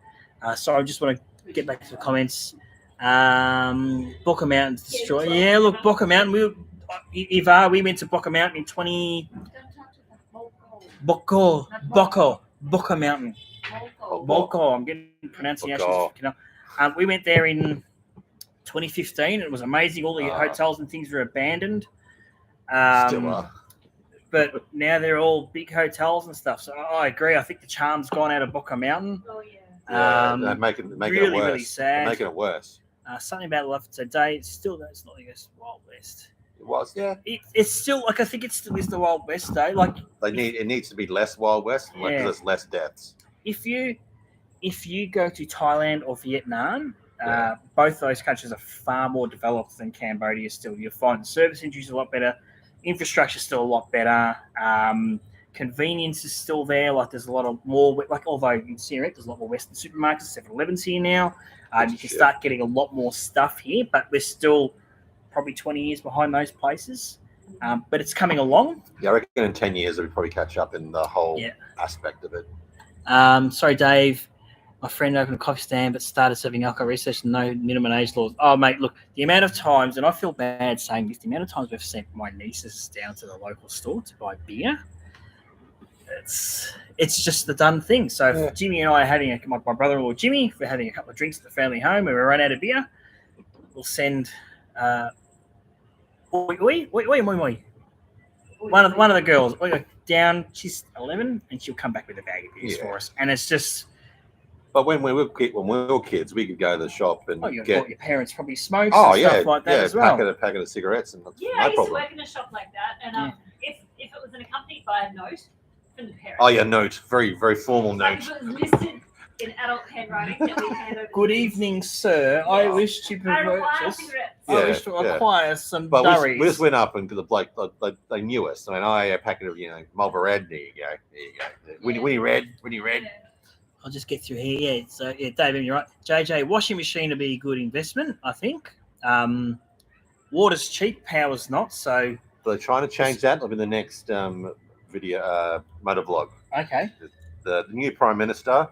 So I just want to get back to the comments. Boca Mountain's destroyed. Yeah, look, Boca Mountain. We went to Boca Mountain in Boca Mountain. Boko. I'm getting pronunciations. We went there in 2015. It was amazing. All the hotels and things were abandoned. Still are. But now they're all big hotels and stuff. So I agree. I think the charm's gone out of Boca Mountain. Oh yeah. They're making really, it worse. really sad. They're making it worse. Something about life today. It's not the Wild West. It was, yeah. It's still like, I think it still is the Wild West though. Like It needs to be less Wild West because there's less deaths. If you go to Thailand or Vietnam, both those countries are far more developed than Cambodia still. You'll find the service industry is a lot better. Infrastructure is still a lot better. Convenience is still there. Like there's a lot of more, like although in Siem Reap there's a lot more Western supermarkets, 7-Elevens here now. You can start getting a lot more stuff here, but we're still probably 20 years behind those places. But it's coming along. Yeah, I reckon in 10 years we'll probably catch up in the whole aspect of it. Sorry, Dave. My friend opened a coffee stand but started serving alcohol. Research no minimum age laws. Oh, mate, look, the amount of times, and I feel bad saying this, the amount of times we've sent my nieces down to the local store to buy beer, it's just the done thing. So if Jimmy and I are having my brother-in-law Jimmy, if we're having a couple of drinks at the family home and we run out of beer, we'll send one of the girls down. She's 11 and she'll come back with a bag of beers for us. And it's just. But when we were kids, we could go to the shop and get your parents probably smoked and stuff like that as well. Packet of cigarettes and I used to work in a shop like that, and if it was accompanied by a note from the parents. Oh yeah, note, very very formal note. Like it was listed in adult handwriting that we hand over. Good evening, sir. Yes. I wish to purchase. I wish to acquire some durries. We just went up and the bloke, they knew us. I mean, a packet of Marlboro Red. There you go. Winnie Red. Yeah. I'll just get through here. So David, you're right. JJ, washing machine would be a good investment, I think. Water's cheap, power's not. So they're trying to change that. It'll be the next video motor vlog. Okay. The new Prime Minister,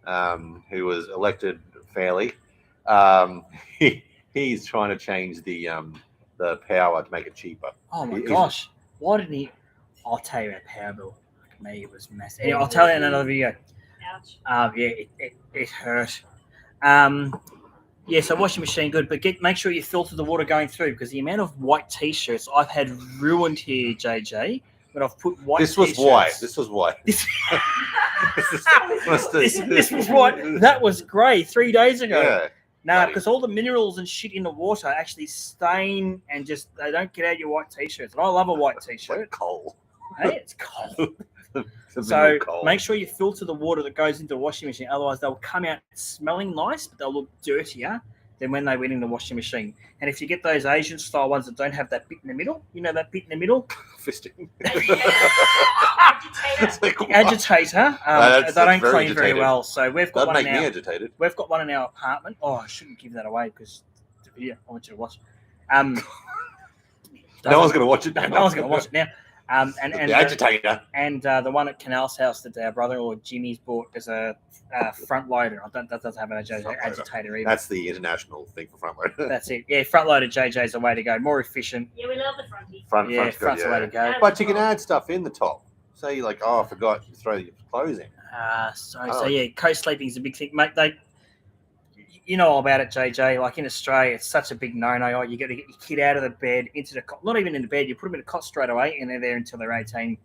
who was elected fairly, he's trying to change the power to make it cheaper. Oh my gosh! Why didn't he? I'll tell you about power bill. For me, it was massive. Anyway, I'll tell you in another video. Ouch. It hurt. So washing machine good, but make sure you filter the water going through, because the amount of white t-shirts I've had ruined here, JJ, when I've put white t-shirts. This was white. This was white. That was grey 3 days ago. Yeah. No, because all the minerals and shit in the water actually stain and they don't get out your white t-shirts. And I love a white t-shirt. Like coal. Hey, it's cold. So make sure you filter the water that goes into the washing machine. Otherwise, they'll come out smelling nice, but they'll look dirtier than when they went in the washing machine. And if you get those Asian-style ones that don't have that bit in the middle, that bit in the middle? Fisting. Agitator. They don't clean very well. So we've got agitated. We've got one in our apartment. Oh, I shouldn't give that away because it's a video. I want you to watch. No one's going to watch it now. No one's going to watch it now. And the agitator. And the one at Kinal's house that our brother-in-law Jimmy's bought is a front loader. That doesn't have an agitator either. That's the international thing for front loader. That's it. Yeah, front loader JJ is the way to go. More efficient. Yeah, we love the fronty. Front's the way to go. But you can add stuff in the top. Say like, oh, I forgot, you throw your clothes in. So yeah, co-sleeping is a big thing, mate. You know all about it, JJ. Like in Australia, it's such a big no-no. Oh, you got to get your kid out of the bed into the cot. Not even in the bed. You put them in a cot straight away, and they're there until they're 18.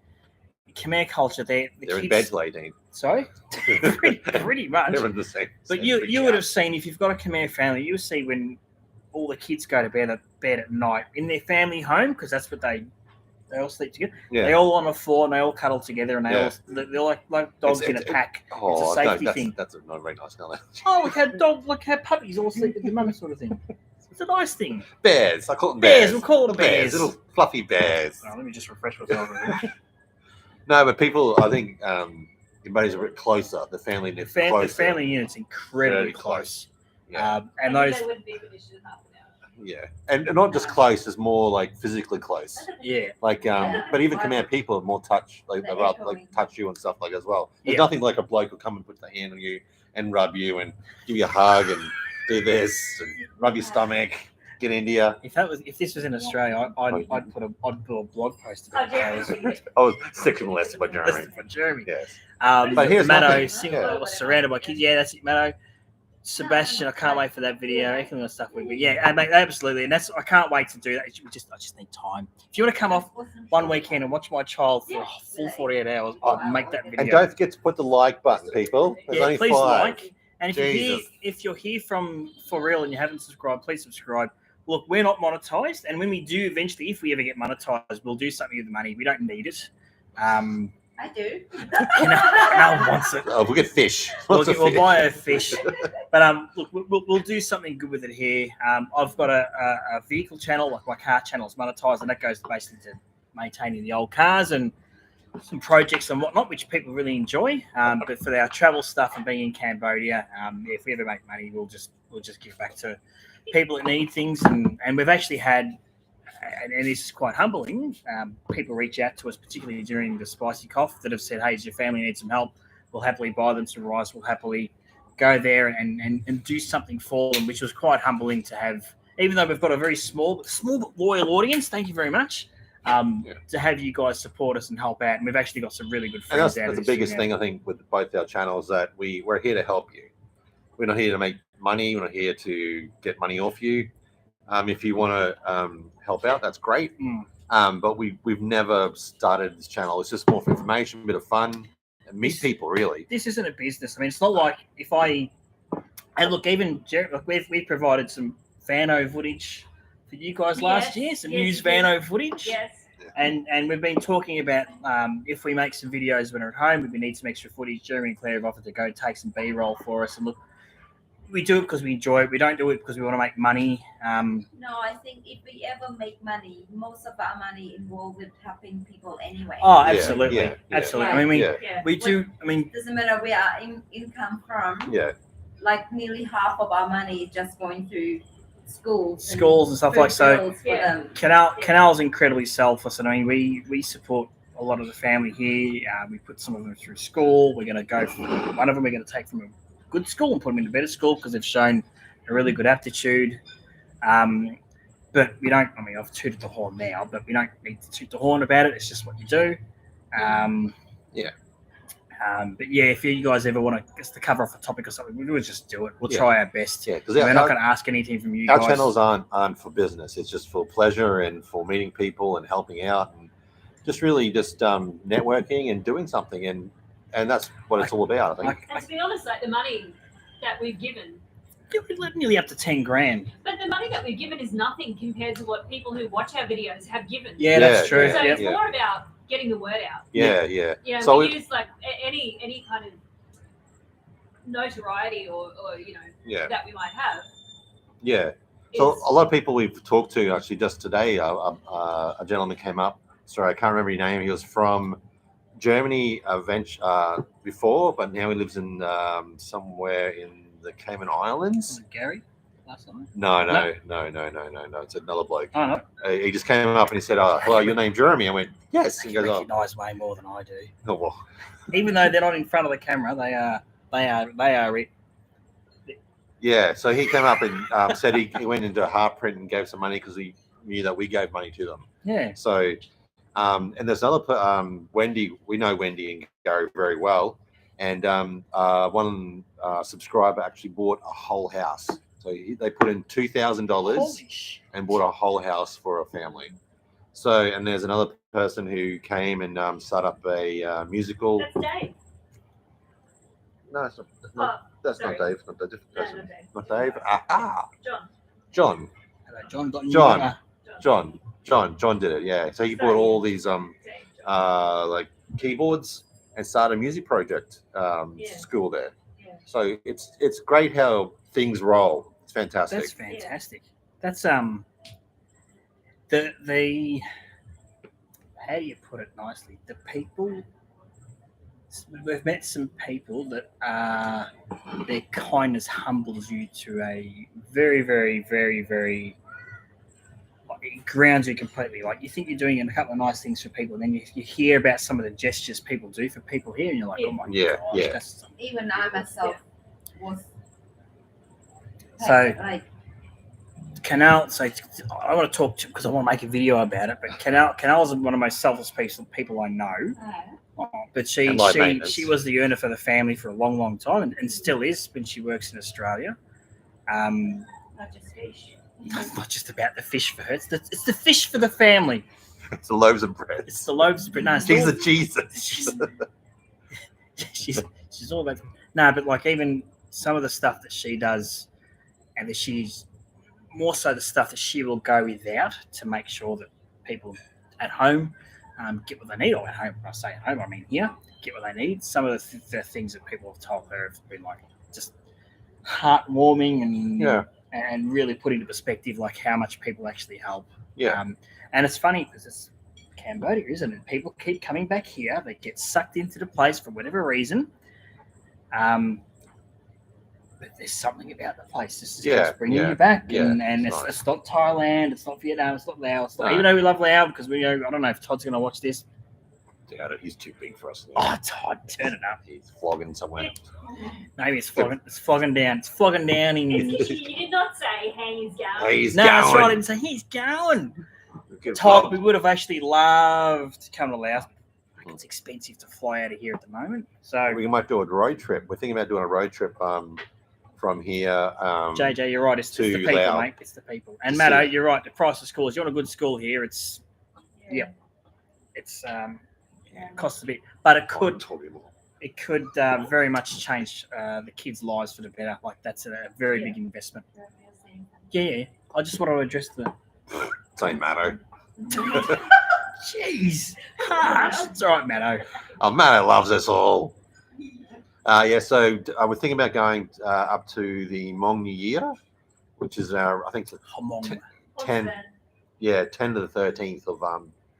Khmer culture, they're in bed till 18. Sorry, pretty much. They're in the same. But you would have seen, if you've got a Khmer family, you would see when all the kids go to bed at night in their family home, because that's what they all sleep together. Yeah. They all on the floor and they all cuddle together, and they're like dogs in a pack. It's a safety thing. That's not a very nice analogy. Oh, look how puppies all sleep with the mum, sort of thing. It's a nice thing. Bears. I call them bears. We'll call them bears. Little fluffy bears. Oh, let me just refresh myself. No, but people, I think, everybody's a bit closer. The family lives closer. The family unit's incredibly close. Yeah. And those. They wouldn't be finished in half an hour. Yeah, and not just close; it's more like physically close. Yeah, like but even Khmer people are more touch, like they rather like touch you and stuff like as well. There's nothing like a bloke will come and put their hand on you and rub you and give you a hug and do this and rub your stomach, get into you. If this was in Australia, I'd put a blog post about it. I was sexually molested by Jeremy. Yes. But here's Maddo, surrounded by kids. Yeah, that's it, Maddo. Sebastian, I can't wait for that video. Everything else stuff with me. Yeah, mate, absolutely. And I can't wait to do that. I just need time. If you want to come off one weekend and watch my child for a full 48 hours, I'll make that video. And don't forget to put the like button, people. There's only please 5. like. And if you're here for real and you haven't subscribed, please subscribe. Look, we're not monetized, and when we do eventually, if we ever get monetized, we'll do something with the money. We don't need it. I do. No one wants it. Oh, we'll get fish. We'll buy a fish. But look, we'll do something good with it here. I've got a vehicle channel, like my car channel is monetized, and that goes basically to maintaining the old cars and some projects and whatnot, which people really enjoy. But for our travel stuff and being in Cambodia, if we ever make money, we'll just give back to people that need things. And we've actually had, and this is quite humbling, people reach out to us, particularly during the spicy cough, that have said, hey, does your family need some help? We'll happily buy them some rice. We'll happily go there and do something for them, which was quite humbling to have, even though we've got a very small but loyal audience. Thank you very much. To have you guys support us and help out. And we've actually got some really good friends that's the biggest thing, I think, with both our channels, that we're here to help you. We're not here to make money. We're not here to get money off you. If you want to help out, that's great. But we've never started this channel. It's just more for information, a bit of fun, and meet people, really. This isn't a business. I mean, it's not like and look, even we've provided some Vano footage for you guys last year, some news Vano footage. Yes. And we've been talking about if we make some videos when we're at home, we need some extra footage. Jeremy and Claire have offered to go take some B-roll for us. And look, we do it because we enjoy it. We don't do it because we want to make money. No, I think if we ever make money, most of our money involved with helping people anyway. Oh, absolutely, absolutely. Yeah. I mean, we do. I mean, doesn't matter where our income from. Yeah. Like nearly half of our money is just going to schools and stuff like so. Yeah. Kinal's incredibly selfless, and I mean, we support a lot of the family here. We put some of them through school. We're going to go for one of them. We're going to take from a good school and put them into better school because they've shown a really good aptitude. But we don't. I mean, I've tooted the horn now, but we don't need to toot the horn about it. It's just what you do. But yeah, if you guys ever want to cover off a topic or something, we'll just do it. We'll try our best. Yeah, because we're not going to ask anything from you guys. Our channels aren't for business. It's just for pleasure and for meeting people and helping out and just really networking and doing something. And that's what it's all about, I think. And to be honest, like the money that we've given, nearly up to 10 grand. but the money that we've given is nothing compared to what people who watch our videos have given. Yeah, that's true. So it's more about getting the word out. Yeah. You know, So we use like any kind of notoriety or that we might have. Yeah. So a lot of people we've talked to actually just today, a gentleman came up. Sorry, I can't remember his name. He was from Germany before, but now he lives in somewhere in the Cayman Islands. Gary? last night? No. It's another bloke. Oh, no. He just came up and he said, "Oh, hello, your name's Jeremy." I went, "Yes." He You goes, "Oh, recognise way more than I do. oh well." Even though they're not in front of the camera, they are it. Yeah. So he came up and said he went into a heart print and gave some money because he knew that we gave money to them. Yeah. So, and there's another Wendy. We know Wendy and Gary very well, and one subscriber actually bought a whole house. So they put in $2,000 and bought a whole house for a family. So, and there's another person who came and set up a musical. That's Dave. No, it's not. That's sorry. not Dave. It's not the different No, person. not Dave. Not Dave. Aha. John. John. John did it. Yeah. So he bought all these like keyboards and started a music project school there. Yeah. So it's great how things roll. It's fantastic. That's fantastic. That's the how do you put it nicely? The people we've met some people that their kindness humbles you to a very, very, very, very it grounds you completely. Like you think you're doing a couple of nice things for people, and then you hear about some of the gestures people do for people here, and you're like, oh my gosh, that's Even I myself was so like Kinal. So I want to talk to because I want to make a video about it. But Kinal is one of the most selfless people I know. But she was the earner for the family for a long, long time, and still is when she works in Australia. not just fish. It's not just about the fish for her. It's the fish for the family. It's the loaves of bread. It's the loaves of bread. No, She's the Jesus. She's all about. No, but like even some of the stuff that she does, and that she's more so the stuff that she will go without to make sure that people at home get what they need. Or at home, when I say at home, I mean here, get what they need. Some of the things that people have told her have been like just heartwarming and really put into perspective like how much people actually help. Yeah. And it's funny because it's Cambodia, isn't it? People keep coming back here. They get sucked into the place for whatever reason. But there's something about the place. This is just bringing you back. Yeah, and it's not Thailand. It's not Vietnam. It's not Laos. No. Even though we love Laos because we know, I don't know if Todd's going to watch this. Doubt it. He's too big for us. Oh, Todd, turn it up. He's flogging somewhere. Maybe it's flogging down. It's flogging down. You did not say, hey, he's going. He's No, going. that's right. I didn't say he's going. Good Todd, vlog. we would have actually loved to come to Laos. It's expensive to fly out of here at the moment. So, We might do a road trip. We're thinking about doing a road trip from here. JJ, you're right. It's the to people, Laos. mate. It's the people. And Maddo, you're right. The price of schools. You want a good school here. It's it costs a bit, but it could very much change the kids' lives for the better. Like that's a very big investment. Yeah. I just want to address the. Say Maddo. Jeez, harsh. It's all right, Maddo. Oh, Maddo loves us all. So we're thinking about going up to the Hmong New Year, which is I think it's Hmong. 10 to the 13th of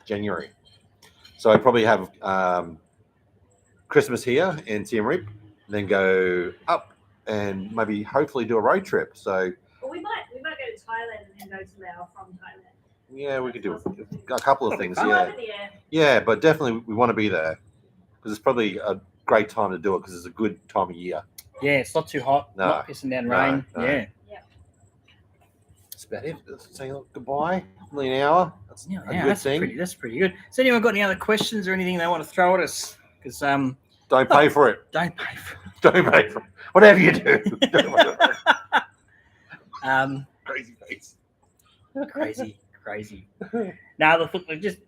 January. So I probably have Christmas here in Siem Reap, then go up and maybe hopefully do a road trip. So Well, we might go to Thailand and then go to Laos from Thailand. yeah, we could do a couple of things. Oh, Yeah, up in the air. yeah, but definitely we want to be there because it's probably a great time to do it because it's a good time of year. Yeah, it's not too hot. No, Not pissing down rain. no. Yeah. That's about it. Saying goodbye, nearly an hour. That's a good that's thing. That's pretty good. Has anyone got any other questions or anything they want to throw at us? Because Don't pay for it. don't pay for Don't pay for it. Whatever you do. Don't pay for it. Crazy face. crazy. Now, look, just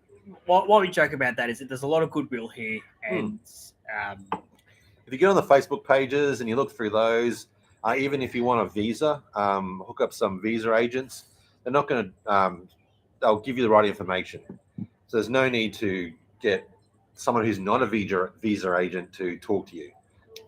why we joke about that is that there's a lot of goodwill here, and If you get on the Facebook pages and you look through those, even if you want a visa, hook up some visa agents. They're not going to. They'll give you the right information. So there's no need to get someone who's not a visa agent to talk to you.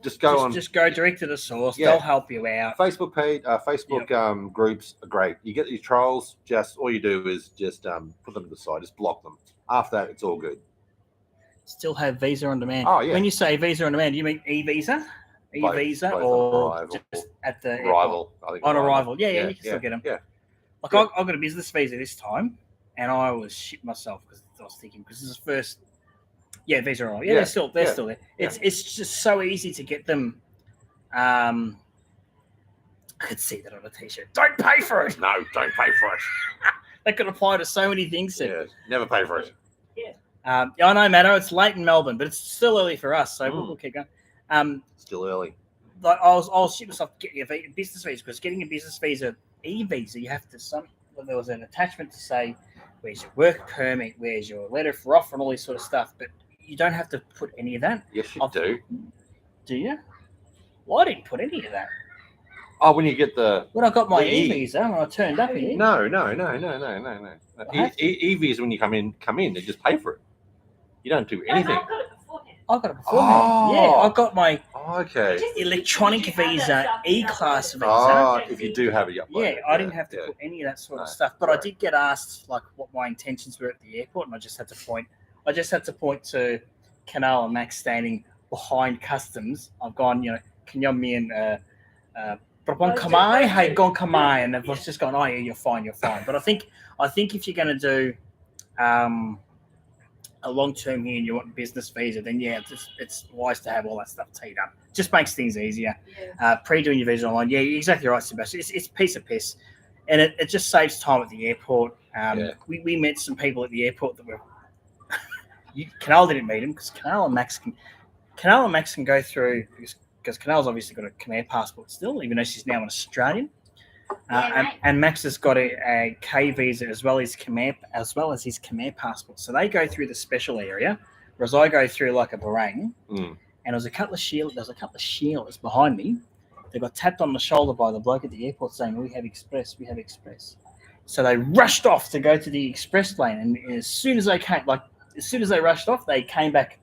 Just go just go direct to the source. Yeah. They'll help you out. Facebook page, Facebook groups are great. You get these trolls. Just all you do is just put them to the side. Just block them. After that, it's all good. Still have visa on demand. Oh, yeah. When you say visa on demand, do you mean e-visa? e-visa both or on arrival. just at the airport? Arrival. I think On arrival. Yeah, you can still get them. Yeah. Like Yeah. I got a business visa this time, and I was shit myself because I was thinking because this is the first. Yeah, visa arrival. Yeah, they're still there. It's just so easy to get them. I could see that on a t-shirt. Don't pay for it. No, don't pay for it. That could apply to so many things. Yeah, never pay for it. I know, Maddo, it's late in Melbourne, but it's still early for us, so we'll keep going. Still early. Like I'll shit myself getting a business visa because getting a business visa, e-visa, you have to there was an attachment to say where's your work permit, where's your letter for offer, and all this sort of stuff. But you don't have to put any of that. Yes, you do. Do you? Well, I didn't put any of that. Oh, when you get when I got my e-visa, when I turned up here. No. E-visa when you come in, they just pay for it. You don't do anything. I got it beforehand. I got it beforehand. Yeah, I got my okay electronic visa, E-class visa. Oh, if you do have it, I didn't have to put any of that sort of stuff. But I did get asked like what my intentions were at the airport, and I just had to point to Kinal and Max standing behind customs. I've gone, can you me and Kamai, hey, gone Kamai, and I've just gone, oh yeah, you're fine. But I think if you're going to do a long term here and you want a business visa, then it's wise to have all that stuff teed up. Just makes things easier. Pre-doing your visa online, you're exactly right, Sebastian. It's a piece of piss, and it just saves time at the airport. We met some people at the airport that were. Kinal didn't meet him because Kinal and Max can go through because Kinal's obviously got a Khmer passport still, even though she's now an Australian. And Max has got a K visa as well as his Khmer passport. So they go through the special area, whereas I go through like a barang. And there's a couple of Sheilas behind me. They got tapped on the shoulder by the bloke at the airport saying, "We have express." So they rushed off to go to the express lane, and as soon as they rushed off, they came back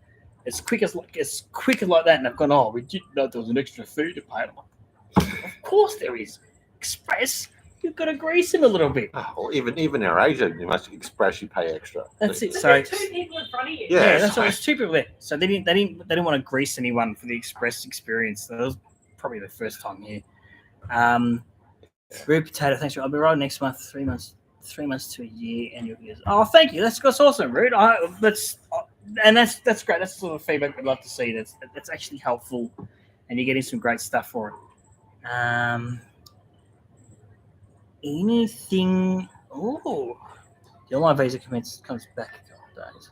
as quick as like that, and they've gone, "Oh, we didn't know there was an extra fee to pay." I'm like, of course there is. Express, you've got to grease him a little bit. Well, even our agent, you must express you pay extra. That's it. So So two people in front of you. yeah, that's what. There's two people there. So they didn't want to grease anyone for the express experience. So that was probably the first time here. Rude potato. Thanks. I'll be right next month. 3 months to a year annual visa. Oh, thank you. That's awesome, Rude. That's great. That's the sort of feedback we'd love to see. That's actually helpful, and you're getting some great stuff for it. Anything? Oh, the online visa comes back in a couple of days.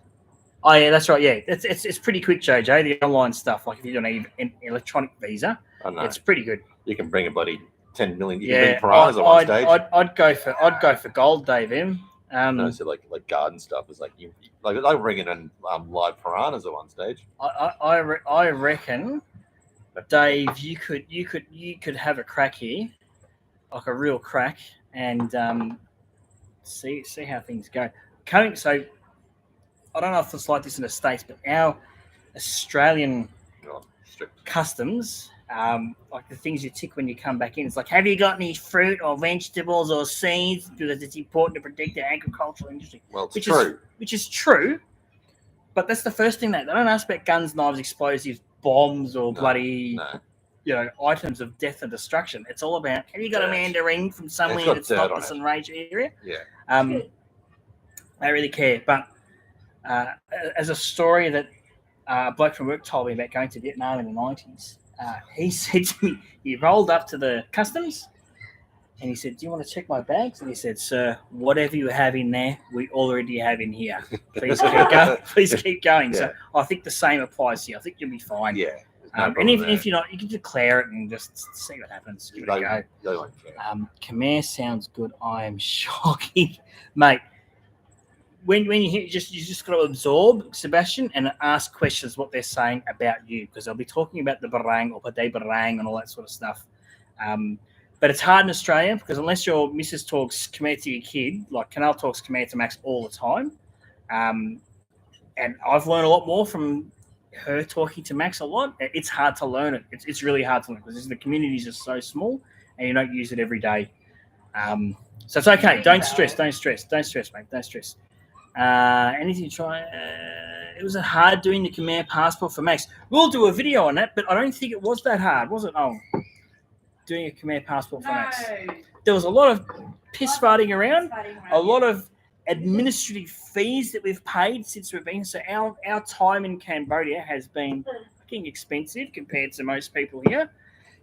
Oh yeah, that's right. Yeah, it's pretty quick, JJ. The online stuff, like if you don't need an electronic visa, it's pretty good. You can bring a buddy 10 million. You can bring piranhas at one stage. I'd go for gold, Dave M. No, so like garden stuff is like I bring in live piranhas at one stage. I reckon, Dave, you could have a crack here, like a real crack, and see how things go. So I don't know if it's like this in the States, but our Australian customs, like the things you tick when you come back in, it's like, have you got any fruit or vegetables or seeds? Because it's important to protect the agricultural industry. Well, it's true. Which is true, but that's the first thing they don't ask about: guns, knives, explosives, bombs, or bloody items of death and destruction. It's all about, have you got a mandarin from somewhere that's not this enraged area? Yeah. They really care. But as a story that a bloke from work told me about going to Vietnam in the 90s, he said to me, he rolled up to the customs and he said, "Do you want to check my bags?" And he said, "Sir, whatever you have in there, we already have in here. Please keep going." Please keep going. So I think the same applies here. I think you'll be fine. Yeah. And even if you're not, you can declare it and just see what happens. Give it a go. Khmer sounds good. I am shocking, mate. When you hear, you just got to absorb, Sebastian, and ask questions what they're saying about you, because they'll be talking about the barang or pade barang and all that sort of stuff. But it's hard in Australia because unless your missus talks Khmer to your kid, like Kinal talks Khmer to Max all the time, and I've learned a lot more from her talking to Max a lot. It's hard to learn it. It's really hard to learn because the communities are so small and you don't use it every day. So it's okay. Don't stress, mate. Don't stress. Anything to try? It was hard doing the Khmer passport for Max. We'll do a video on that, but I don't think it was that hard, was it? Oh, doing a Khmer passport for Max. There was a lot of piss farting around, a lot of administrative fees that we've paid since we've been. So our time in Cambodia has been fucking expensive compared to most people here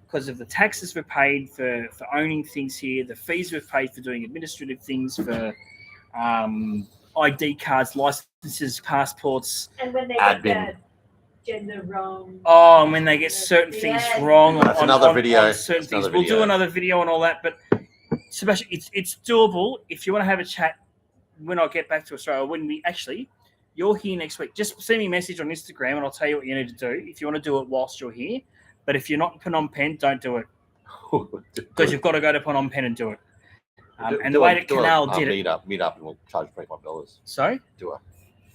because of the taxes we've paid for owning things here, the fees we've paid for doing administrative things, for ID cards, licenses, passports, And when they admin. get the gender wrong. Oh, and when they get certain things wrong That's another video. certain That's things. another We'll video. do another video on all that. But Sebastian, it's doable. If you want to have a chat when I get back to Australia, when we actually, you're here next week, just send me a message on Instagram and I'll tell you what you need to do if you want to do it whilst you're here. But if you're not in Phnom Penh, don't do it because you've got to go to Phnom Penh and do it. And the way that Kinal did it. Meet up, and we'll charge $25. Sorry? Do a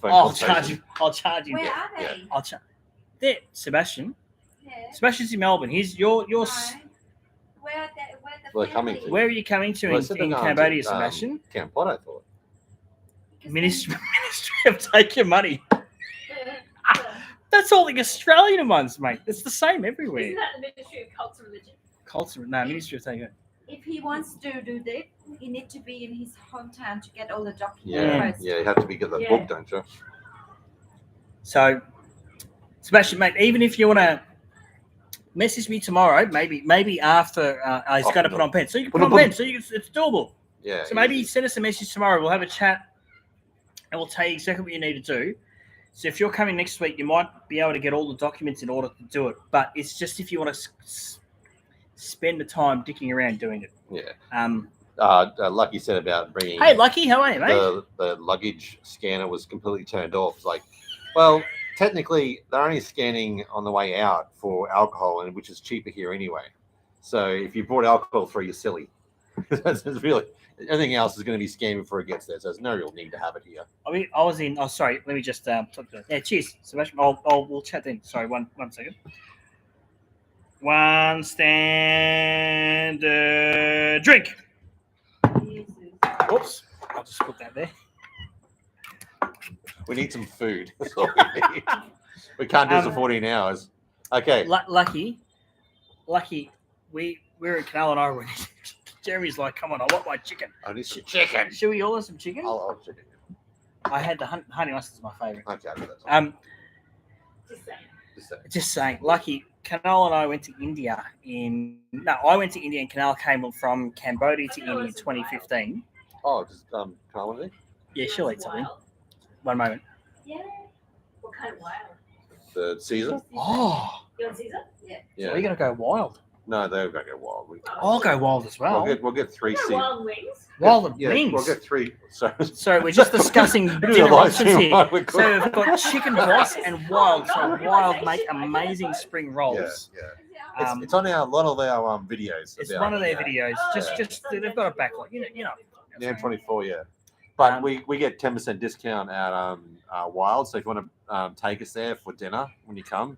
phone I'll conversation. charge you. Where are they? I'll charge. There, Sebastian. Yeah. Sebastian's in Melbourne. Your No. Where the Well, they're coming family? Where are you coming to Well, I said in they're going Cambodia, to, Sebastian? Camp I thought. Because Ministry of Take Your Money. That's all the Australian ones, mate. It's the same everywhere. Isn't that the Ministry of Culture and Religion? Culture, no, Ministry of Take Your if he wants to do that, he need to be in his hometown to get all the documents. Yeah, first. yeah, you have to be get the Yeah. book, don't you? So, Sebastian, mate, even if you want to message me tomorrow, maybe after he's going to put on pen. So you can put on pen, so it's doable. Yeah. So maybe send us a message tomorrow. We'll have a chat and we'll tell you exactly what you need to do. So if you're coming next week, you might be able to get all the documents in order to do it. But it's just if you want to spend the time dicking around doing it. Yeah. Lucky said about bringing. Hey, Lucky, how are you, mate? The luggage scanner was completely turned off. It's like, well, technically they're only scanning on the way out for alcohol, and which is cheaper here anyway. So if you brought alcohol through, you're silly. That's really everything else is going to be scanned before it gets there. So there's no real need to have it here. I mean, I was in. Oh, sorry. Let me just. Yeah, cheers, Sebastian. We'll chat then. Sorry, one second. One stand drink. Whoops. I'll just put that there. We need some food. That's all we need. We can't do this for 14 hours. Okay. Lucky. We're in Kinal and I were. Jeremy's like, come on, I want my chicken. I need some chicken. Should we order some chicken? I'll chicken. I had the honey mustard's my favourite. Okay, that's all. Just saying. Just say. Just saying, Lucky, Kinal and I went to India I went to India and Kinal came from Cambodia to India in 2015. Oh, just can't want it? Yeah, she'll eat something. Wild. One moment. Yeah. What kind of wild? The Caesar? Oh, You want Caesar? Yeah. so we're going to go wild. No, they're going to go wild. I'll go wild as well. We'll get three No, Caesar. wild wings. Wild Yeah, wings. we'll get three. So we're just discussing We do a dinner live options stream here. while we're So cooking. we've got chicken broth and wild. So wild make amazing spring Yeah, rolls. yeah. It's on a lot of our videos. It's about, one of their you know, videos. Just they've got a backlog. You know. The M24, yeah. But Um, we get 10% discount at Wild. So if you want to take us there for dinner when you come,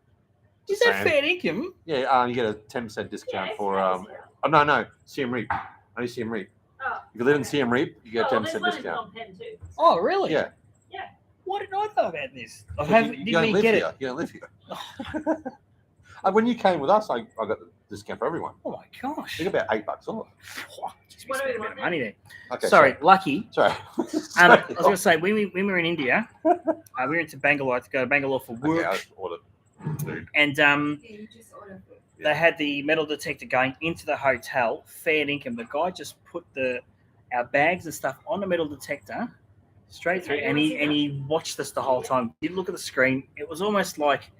Is just that saying. fair income? Yeah, you get a 10% discount Yeah, for it's nice. no, Siem Reap. Only Siem Reap. Oh. If you live in Siem Reap, you get Oh, 10% there's one in discount. Phnom Penh too. Oh, really? Yeah. Yeah. Why didn't I know about this? I You haven't. don't Didn't live get here. it. You don't live here. When you came with us, I got the discount for everyone. Oh my gosh. I think about $8 off. Just What do we spent a bit want of money there. Okay, Sorry, Lucky. Sorry. I was going to say, when we were in India, we went to Bangalore to go to Bangalore for work, Okay, I ordered food. and You just order food. they had the metal detector going into the hotel. Fair income. The guy just put our bags and stuff on the metal detector straight through, and he watched us the whole time. He'd look at the screen. It was almost like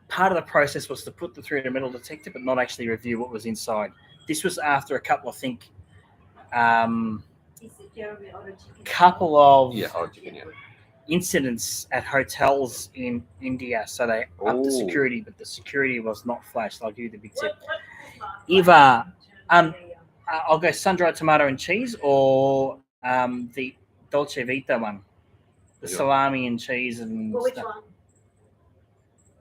part of the process was to put them through the metal detector, but not actually review what was inside. This was after a couple, I think, Is it Jeremy order chicken? couple of Yeah, oh, chicken, yeah. incidents at hotels in India. So they upped the Ooh. security, but the security was not flashed. I'll give you the big tip. What Eva, I'll go sun-dried tomato and cheese, or the Dolce Vita one, the Yeah. salami and cheese and Well, which stuff. one?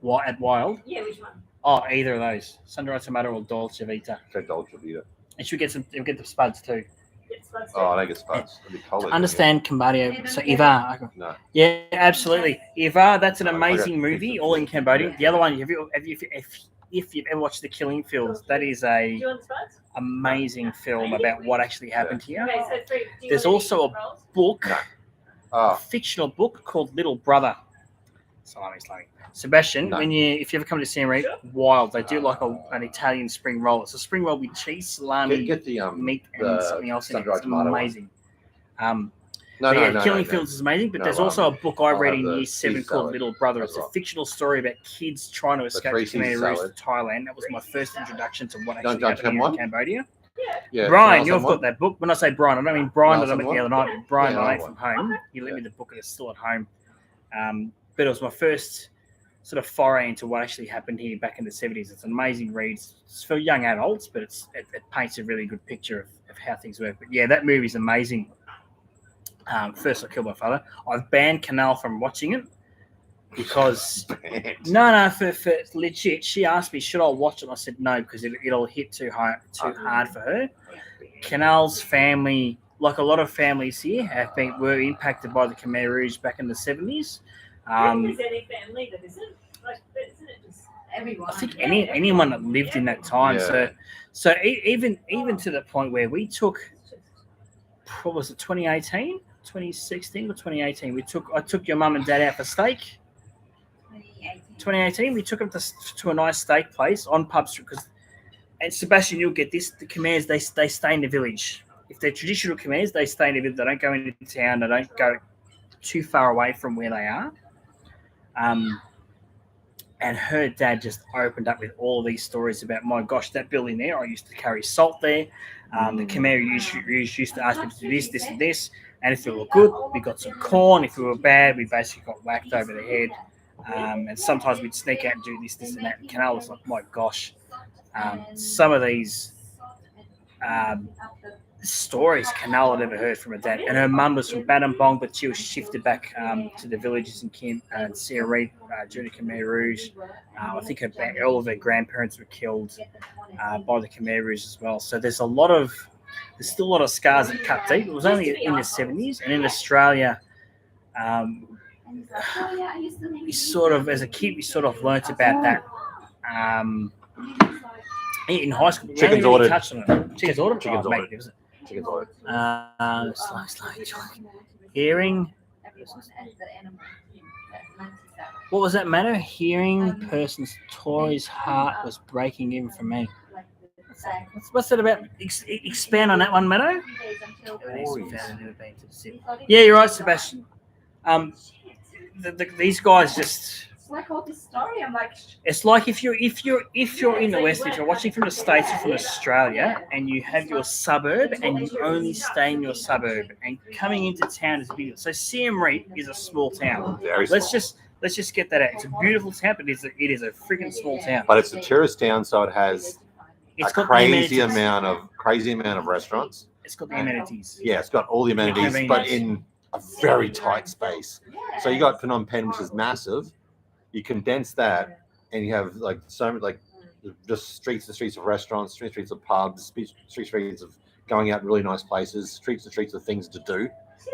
What at Wild? Yeah, which one? Oh, either of those, sun-dried tomato or Dolce Vita. Okay, Dolce Vita. And she'll get some. You'll get the spuds too. Yes. spuds. Oh, I don't get spuds. It'd be cold. Understand Cambodia. So Ivar. No. Yeah, absolutely. Ivar, that's an I got amazing movie, all in Cambodia. The other one, if you've ever watched The Killing Fields, that is Do a you want spuds? amazing film about what actually happened here. Okay, so 3. Do you There's want also any rolls? Book, No. a Oh, fictional book called Little Brother. Salami. Sebastian, No. if you ever come to Siem Reap, wild. They do like an Italian spring roll. It's a spring roll with cheese, salami, get the meat, and the something else in it. sun-dried It's tomato one. amazing. no. Killing Fields is amazing, but No, there's also a book I I'll read have in the Year 7 cheese called salad. Little Brother. That's It's a right. fictional story about kids trying to escape three the Khmer cheese Rouge salad. to Thailand. That was my first introduction to what Don't actually happened have here in one? Cambodia. Yeah. Brian, can I you've have got one? that book. When I say Brian, I don't mean Brian that I Can I met have the other one? night. Brian Yeah, that I I ate want from home. He lent me the book and it's still at home. But it was my first sort of foray into what actually happened here back in the 70s. It's an amazing read. It's for young adults, but it paints a really good picture of how things work. But yeah, that movie's amazing. First, I killed my father. I've banned Kinal from watching it because for legit. She asked me, should I watch it? I said no because it'll hit too hard for her. Kinal's family, like a lot of families here, were impacted by the Khmer Rouge back in the 70s. Is there any family that isn't? Like, isn't it just Everyone. I think anyone that lived in that time. Yeah. So even to the point where we took, what was it, 2018, 2016 or 2018? I took your mum and dad out for steak. 2018, we took them to a nice steak place on Pub Street and Sebastian, you'll get this. The Khmers, they stay in the village. If they're traditional Khmers, they stay in the village. They don't go into town. They don't go too far away from where they are. And her dad just opened up with all of these stories about, my gosh, that building there, I used to carry salt there. The Khmer used to ask me to do this, this, and this. And if we were good, we got some corn. If we were bad, we basically got whacked over the head. And sometimes we'd sneak out and do this, and that. And Kinal was like, my gosh. Some of these stories Kinal had never heard from her dad. And her mum was from Battambang, but she was shifted back to the villages in Siem Reap during the Khmer Rouge. I think all of her grandparents were killed by the Khmer Rouge as well. So there's still a lot of scars that cut deep. It was only in the 70s. And in Australia, we sort of, as a kid, we sort of learnt about that in high school. We Chicken's only really ordered. touched on it. Chicken's ordered? Chicken's Oh, ordered. magnificent. Chicken's ordered. Hearing. What was that, Maddo? Hearing person's Tory's heart was breaking even for me. What's that about? Expand on that one, Maddo. Yeah, you're right, Sebastian. These guys just. It's like all this story. I'm like, It's like if you're in the West, if you're watching from the States or from Australia, and you have your suburb, and you only stay in your suburb, and coming into town is big. So Siem Reap is a small town. Very small. Let's just get that out. It's a beautiful town, but it is a freaking small town. But it's a tourist town, so it has It's a got crazy the amount of restaurants. It's got the amenities. Yeah, it's got all the amenities, but in a very tight space. So you got Phnom Penh, which is massive. You condense that, and you have like just streets and streets of restaurants, streets of pubs, streets of going out in really nice places, streets and streets of things to do,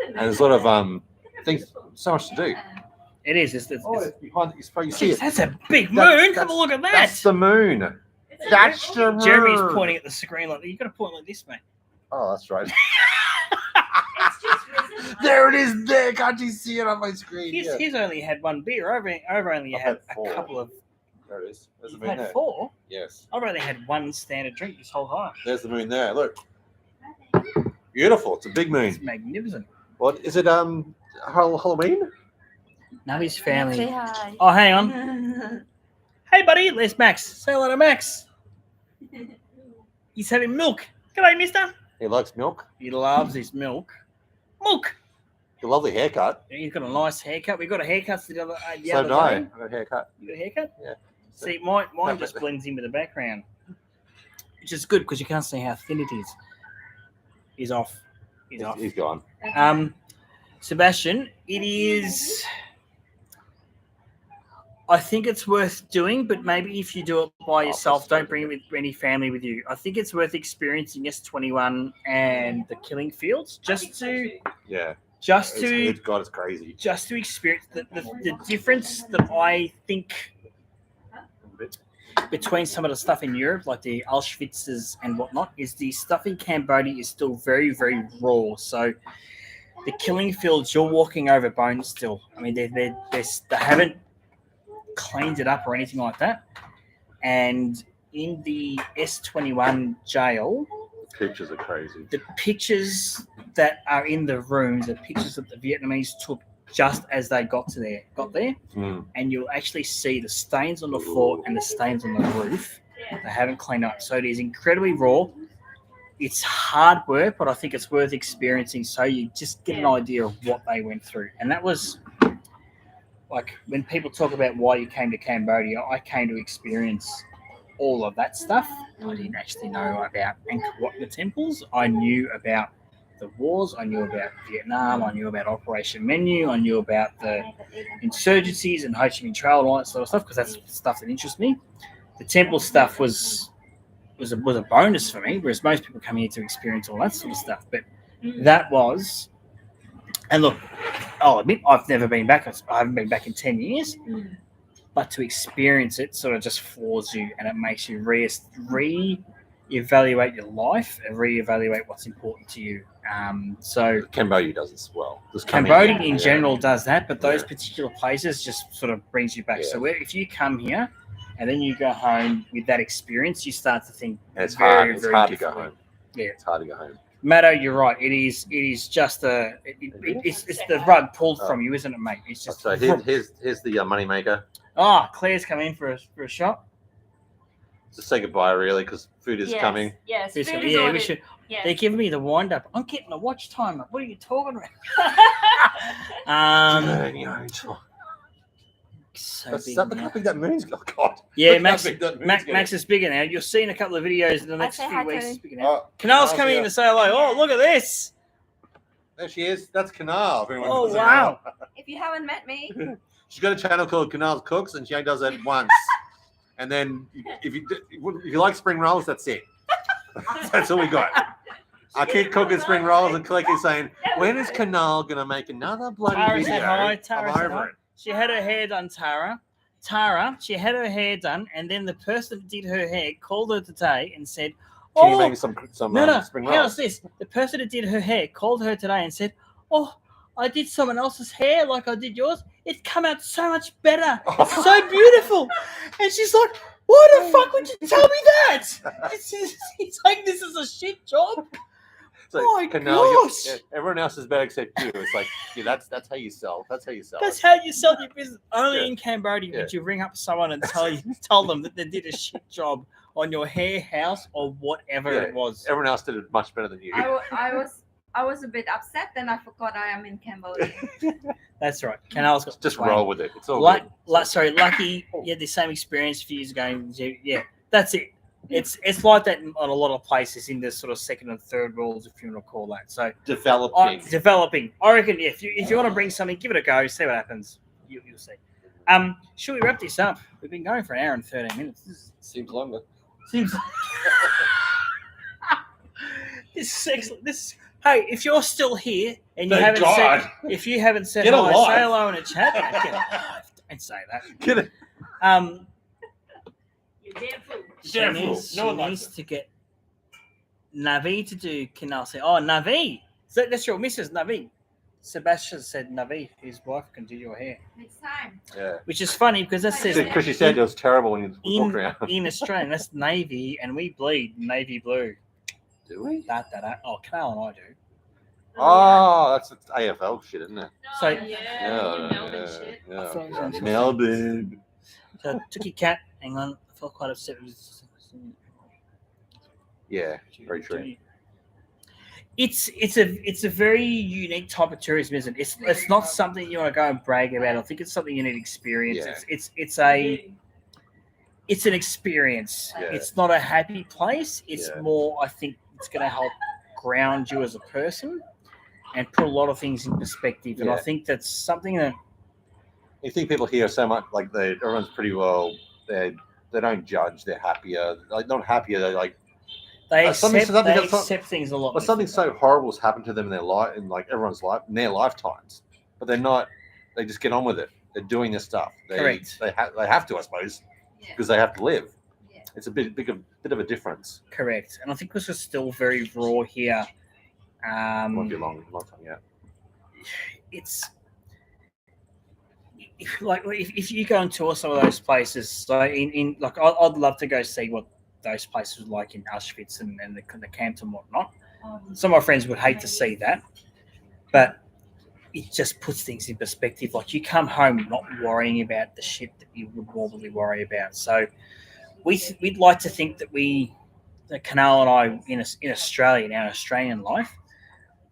and there's a lot of things, so much to do. It is. It's You see it. that's a big moon. Have a look at that. That's the moon. That's the moon. Jeremy's pointing at the screen like you got to point like this, mate. Oh, that's right. It's just risen. There it is. There, can't you see it on my screen? He's, Yeah. he's only had one beer. I've only I've had had four. a couple of. There it is. There's the You've moon had there. 4. Yes. I've only had one standard drink this whole time. There's the moon there. Look. Beautiful. It's a big It's moon. magnificent. What is it? Halloween? Navi's family. say hi. Oh, hang on. Hey, buddy. There's Max. Say hello to Max. He's having milk. G'day, mister. He likes milk. He loves his milk. Milk. A lovely haircut. He's got a nice haircut. We got a haircut the other So day. did I. I got a haircut. You got a haircut? Yeah. See, mine just blends in with the background, which is good because you can't see how thin it is. He's off. He's off. He's gone. Sebastian, it is. I think it's worth doing, but maybe if you do it by yourself, don't bring it with any family with you. I think it's worth experiencing S21 and the killing fields just to God, it's crazy. Just to experience the difference that I think between some of the stuff in Europe, like the Auschwitzes and whatnot, is the stuff in Cambodia is still very, very raw. So the killing fields, you're walking over bones still. I mean, they haven't cleaned it up or anything like that. And in the S21 jail, the pictures are crazy. The pictures that are in the rooms are pictures that the Vietnamese took just as they got there, and you'll actually see the stains on the floor and the stains on the roof. They haven't cleaned up, so it is incredibly raw. It's hard work, but I think it's worth experiencing, so you just get an idea of what they went through. And that was like when people talk about why you came to Cambodia, I came to experience all of that stuff. I didn't actually know about Angkor Wat the temples. I knew about the wars. I knew about Vietnam. I knew about Operation Menu. I knew about the insurgencies and Ho Chi Minh Trail and all that sort of stuff, because that's stuff that interests me. The temple stuff was a bonus for me, whereas most people come here to experience all that sort of stuff. But that was, and look, I'll admit I've never been back. I haven't been back in 10 years. But to experience it sort of just floors you, and it makes you re-evaluate your life and re-evaluate what's important to you. So Cambodia does as well. Cambodia in general does that, but those particular places just sort of brings you back. Yeah. So if you come here and then you go home with that experience, you start to think it's hard to go home. Yeah, it's hard to go home. Maddo, you're right. It is just it's the rug pulled from you, isn't it, mate? It's just. So here's the money maker. Oh, Claire's come in for a shot. Just say goodbye, really, because food is coming. Yes, we should. Yeah. They're giving me the wind up. I'm getting a watch timer. What are you talking about? Look how big that moon's got. Oh, God. Yeah, Max is bigger now. You'll see in a couple of videos in the next few weeks. It's bigger now. Kinal's coming in to say hello. Oh, look at this. There she is. That's Kinal. Oh, wow. If you haven't met me. She's got a channel called Kinal's Cooks, and she only does that once. And then if you like spring rolls, that's it. That's all we got. I keep cooking spring rolls, and Click is saying, when is Kinal going to make another bloody video? I'm over it. She had her hair done, Tara, she had her hair done, and then the person that did her hair called her today and said, can you make me some spring rolls? How's this? The person that did her hair called her today and said, oh, I did someone else's hair like I did yours. It's come out so much better. It's so beautiful. And she's like, why the fuck would you tell me that? He's like, this is a shit job. Like, oh my gosh! Everyone else is better except you. It's like, that's how you sell. That's how you sell. That's how you sell your business. Only in Cambodia would you ring up someone and tell them that they did a shit job on your hair, house, or whatever it was. Everyone else did it much better than you. I was a bit upset. Then I forgot I am in Cambodia. That's right. Kinal's got just roll with it. It's all good. Lucky you had the same experience a few years ago. Yeah, that's it. It's like that on a lot of places in the sort of second and third worlds, if you want to call that. So developing. I reckon if you want to bring something, give it a go. See what happens. You'll see. Should we wrap this up? We've been going for an hour and 13 minutes. Seems longer. This is excellent. Hey, if you're still here and you haven't said hi, say hello in a chat. Don't say that. Get it. You're damn fool. She needs to get Navi to do Kinal. Say, oh, Navi. So that's your missus, Navi. Sebastian said Navi, his wife, can do your hair. Next time. Yeah. Which is funny because that says. Because she said it was terrible when you walked around. In Australia, that's navy, and we bleed navy blue. Do we? Oh, Kinal and I do. Oh, that's AFL shit, isn't it? So, Melbourne shit. Yeah. Melbourne. So, took your cat. Hang on. I felt quite upset. Yeah, very true. It's a very unique type of tourism, isn't it? It's not something you want to go and brag about. I think it's something you need to experience. Yeah. It's an experience. Yeah. It's not a happy place. It's more, I think, it's going to help ground you as a person and put a lot of things in perspective. And I think that's something that You think people here so much like everyone's pretty well. They don't judge. They're happier. Like not happier. They're like they accept things a lot. But something so horrible has happened to them in their life, in like everyone's life, in their lifetimes. But they're not. They just get on with it. They're doing this stuff. Correct. They have to, I suppose, because they have to live. Yeah. It's a bit of a difference. Correct. And I think this is still very raw here. Won't be long time yet. It's like if you go and tour some of those places, so in like I'd love to go see what those places are like in Auschwitz and the camps and whatnot. Some of my friends would hate to see that, but it just puts things in perspective. Like you come home not worrying about the shit that you would normally worry about. So we'd like to think that Kinal and I in Australia, in our Australian life,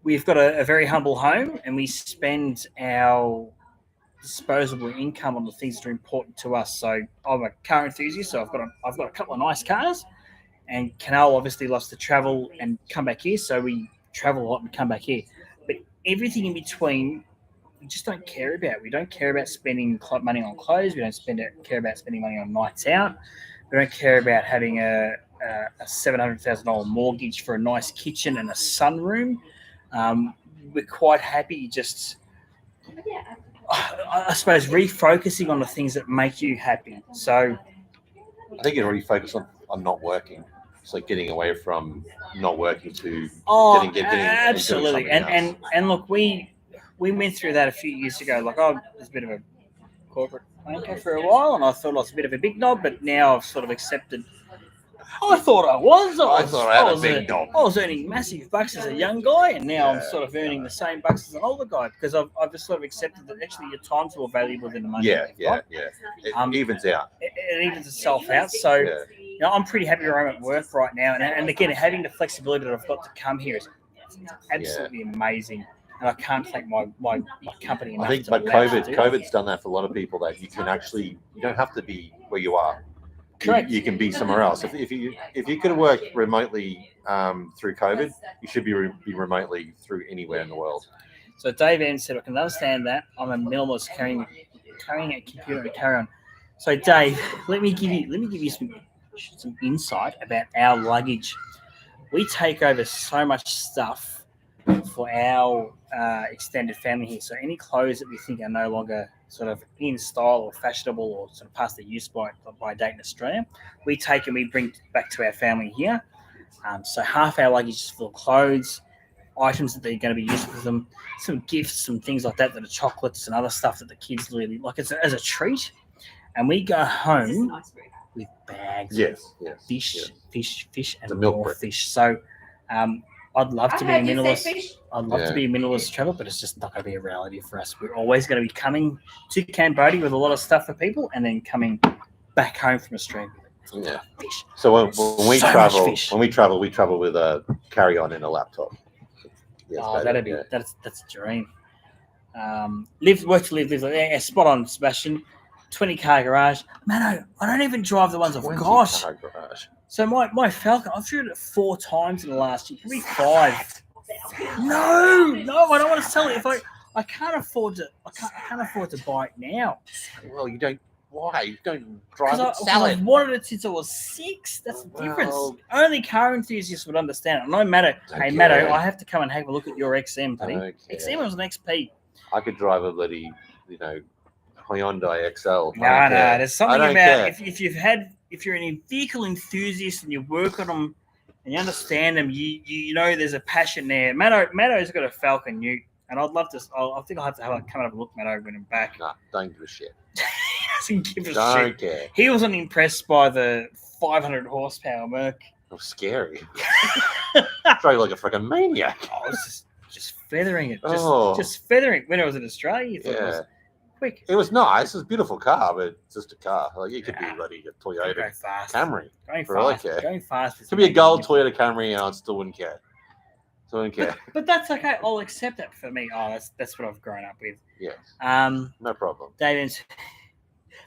we've got a very humble home and we spend our disposable income on the things that are important to us. So I'm a car enthusiast, so I've got a couple of nice cars, and Kinal obviously loves to travel and come back here, so we travel a lot and come back here. But everything in between, we just don't care about. We don't care about spending money on clothes. We don't care about spending money on nights out. We don't care about having a $700,000 mortgage for a nice kitchen and a sunroom. We're quite happy just, I suppose, refocusing on the things that make you happy. So I think you already focus on not working. It's like getting away from not working to getting absolutely. And look, we went through that a few years ago. Like I was a bit of a corporate wanker for a while, and I thought I was a bit of a big knob, but now I've sort of accepted. I thought I was. I was earning massive bucks as a young guy, and now I'm sort of earning the same bucks as an older guy because I've just sort of accepted that actually your time's more valuable than the money. Yeah. It evens out. It evens itself out. So, you know, I'm pretty happy where I'm at work right now, and again, having the flexibility that I've got to come here is absolutely amazing. And I can't thank my company enough. I think, but COVID's done that for a lot of people. That you don't have to be where you are. Correct. You can be somewhere else. If you could work remotely through COVID, you should be remotely through anywhere in the world. So Dave N said, I can understand that. I'm a minimalist carrying a computer to carry on. So Dave, let me give you some insight about our luggage. We take over so much stuff for our extended family here. So any clothes that we think are no longer sort of in style or fashionable or sort of past the use by date in Australia, we take and we bring back to our family here. So half our luggage is full of clothes, items that they're going to be useful for them, some gifts, some things like that are chocolates and other stuff that the kids really like as a treat. And we go home with bags of fish and more fish. So I'd love to be a minimalist. I'd love to be a minimalist travel, but it's just not going to be a reality for us. We're always going to be coming to Cambodia with a lot of stuff for people, and then coming back home from Australia. Yeah. Fish. So when we travel with a carry-on and a laptop. That's a dream. Work to live. Yeah, spot on, Sebastian. 20-car garage. Maddo, I don't even drive the ones I've got. 20-car garage. So my Falcon, I've driven it 4 times in the last year, maybe 5. No, I don't want to sell it. If I can't afford to, I can't afford to buy it now. Well, you don't. Why? You don't drive it, sell it. I've wanted it since I was 6. That's the difference. Only car enthusiasts would understand. I know, Maddo. Hey, Maddo, I have to come and have a look at your XM, buddy. XM was an XP. I could drive a bloody, Hyundai XL. No, there's something about if you're an vehicle enthusiast and you work on them and you understand them, you know there's a passion there. Maddo's got a Falcon Ute, and I'd love to. I think I'll have to come and have a look, Maddo, when I'm back. No, don't give a shit. He doesn't give a shit. Don't care. He wasn't impressed by the 500 horsepower Merc. It was scary. Drove like a freaking maniac. I was just feathering it. Oh. Just feathering it. When I was in Australia, you thought it was quick. It was nice. It was a beautiful car, but it's just a car. Like it could be bloody a Toyota go fast. Camry. Going fast. It could be a gold Toyota Camry, and I still wouldn't care. But that's okay. I'll accept that for me. Oh, that's what I've grown up with. Yeah. No problem. Dave,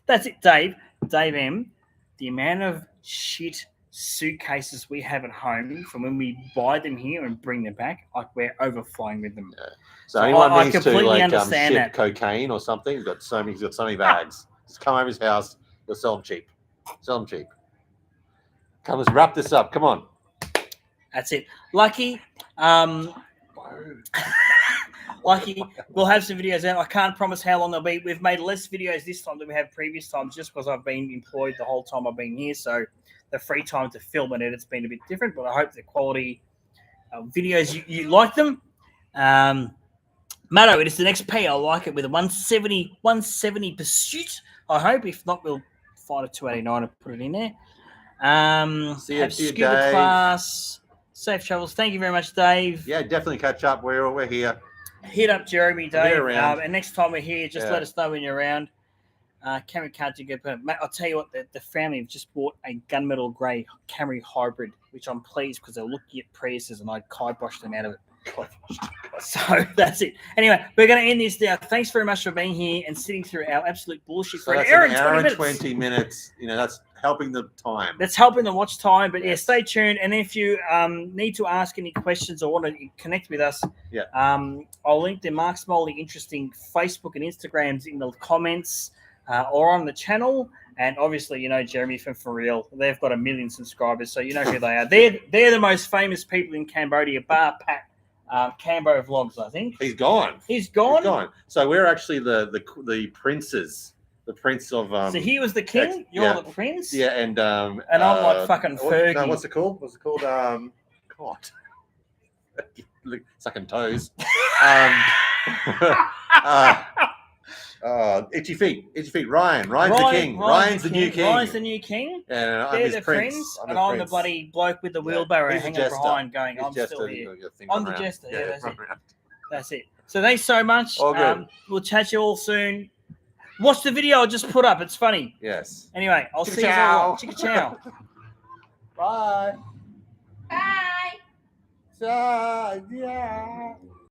that's it, Dave. Dave M. The amount of shit suitcases we have at home from when we buy them here and bring them back, like we're overflying with them. Yeah. So So anyone I needs to completely like understand ship that. cocaine or something, he's got so many bags. Just come over his house, he'll sell them cheap. Sell them cheap. Come, let's wrap this up. Come on. That's it. Lucky. Lucky, we'll have some videos out. I can't promise how long they'll be. We've made less videos this time than we have previous times just because I've been employed the whole time I've been here. So the free time to film and edit's been a bit different, but I hope the quality videos, you like them. Maddo, it is the next P. I like it with a 170 pursuit. I hope. If not, we'll find a 289 and put it in there. See you, have scuba Dave. Class. Safe travels. Thank you very much, Dave. Yeah, definitely catch up. We're here. Hit up Jeremy, Dave. Around. And next time we're here, just let us know when you're around. Camry can't do good. Mate, I'll tell you what, the family have just bought a gunmetal grey Camry hybrid, which I'm pleased because they're looking at Priuses and I kiboshed them out of it. So that's it. Anyway, we're going to end this now. Thanks very much for being here and sitting through our absolute bullshit for an hour and 20 minutes. You know, that's helping the time. That's helping the watch time. But yeah, stay tuned. And if you need to ask any questions or want to connect with us, I'll link the Marc Smiley Interesting Facebook and Instagrams in the comments or on the channel. And obviously, you know, Jeremy from Riel. They've got 1 million subscribers, so you know who they are. They're the most famous people in Cambodia, bar Pat Cambo Vlogs, I think. He's gone. He's gone. So we're actually the princes. The prince of so he was the king, you're the prince? Yeah, and I'm like fucking Fergie. No, what's it called? God. Sucking toes. Itchy feet. Ryan's the king. Ryan's the new king. Ryan's the new king. And I'm They're his the prince. And I'm the bloody bloke with the wheelbarrow hanging behind going, He's I'm still here. I'm the jester. Yeah, that's it. That's it. So thanks so much. All good. We'll chat you all soon. Watch the video I just put up. It's funny. Yes. Anyway, I'll see you all. Chicka chow. Bye. Bye. Yeah.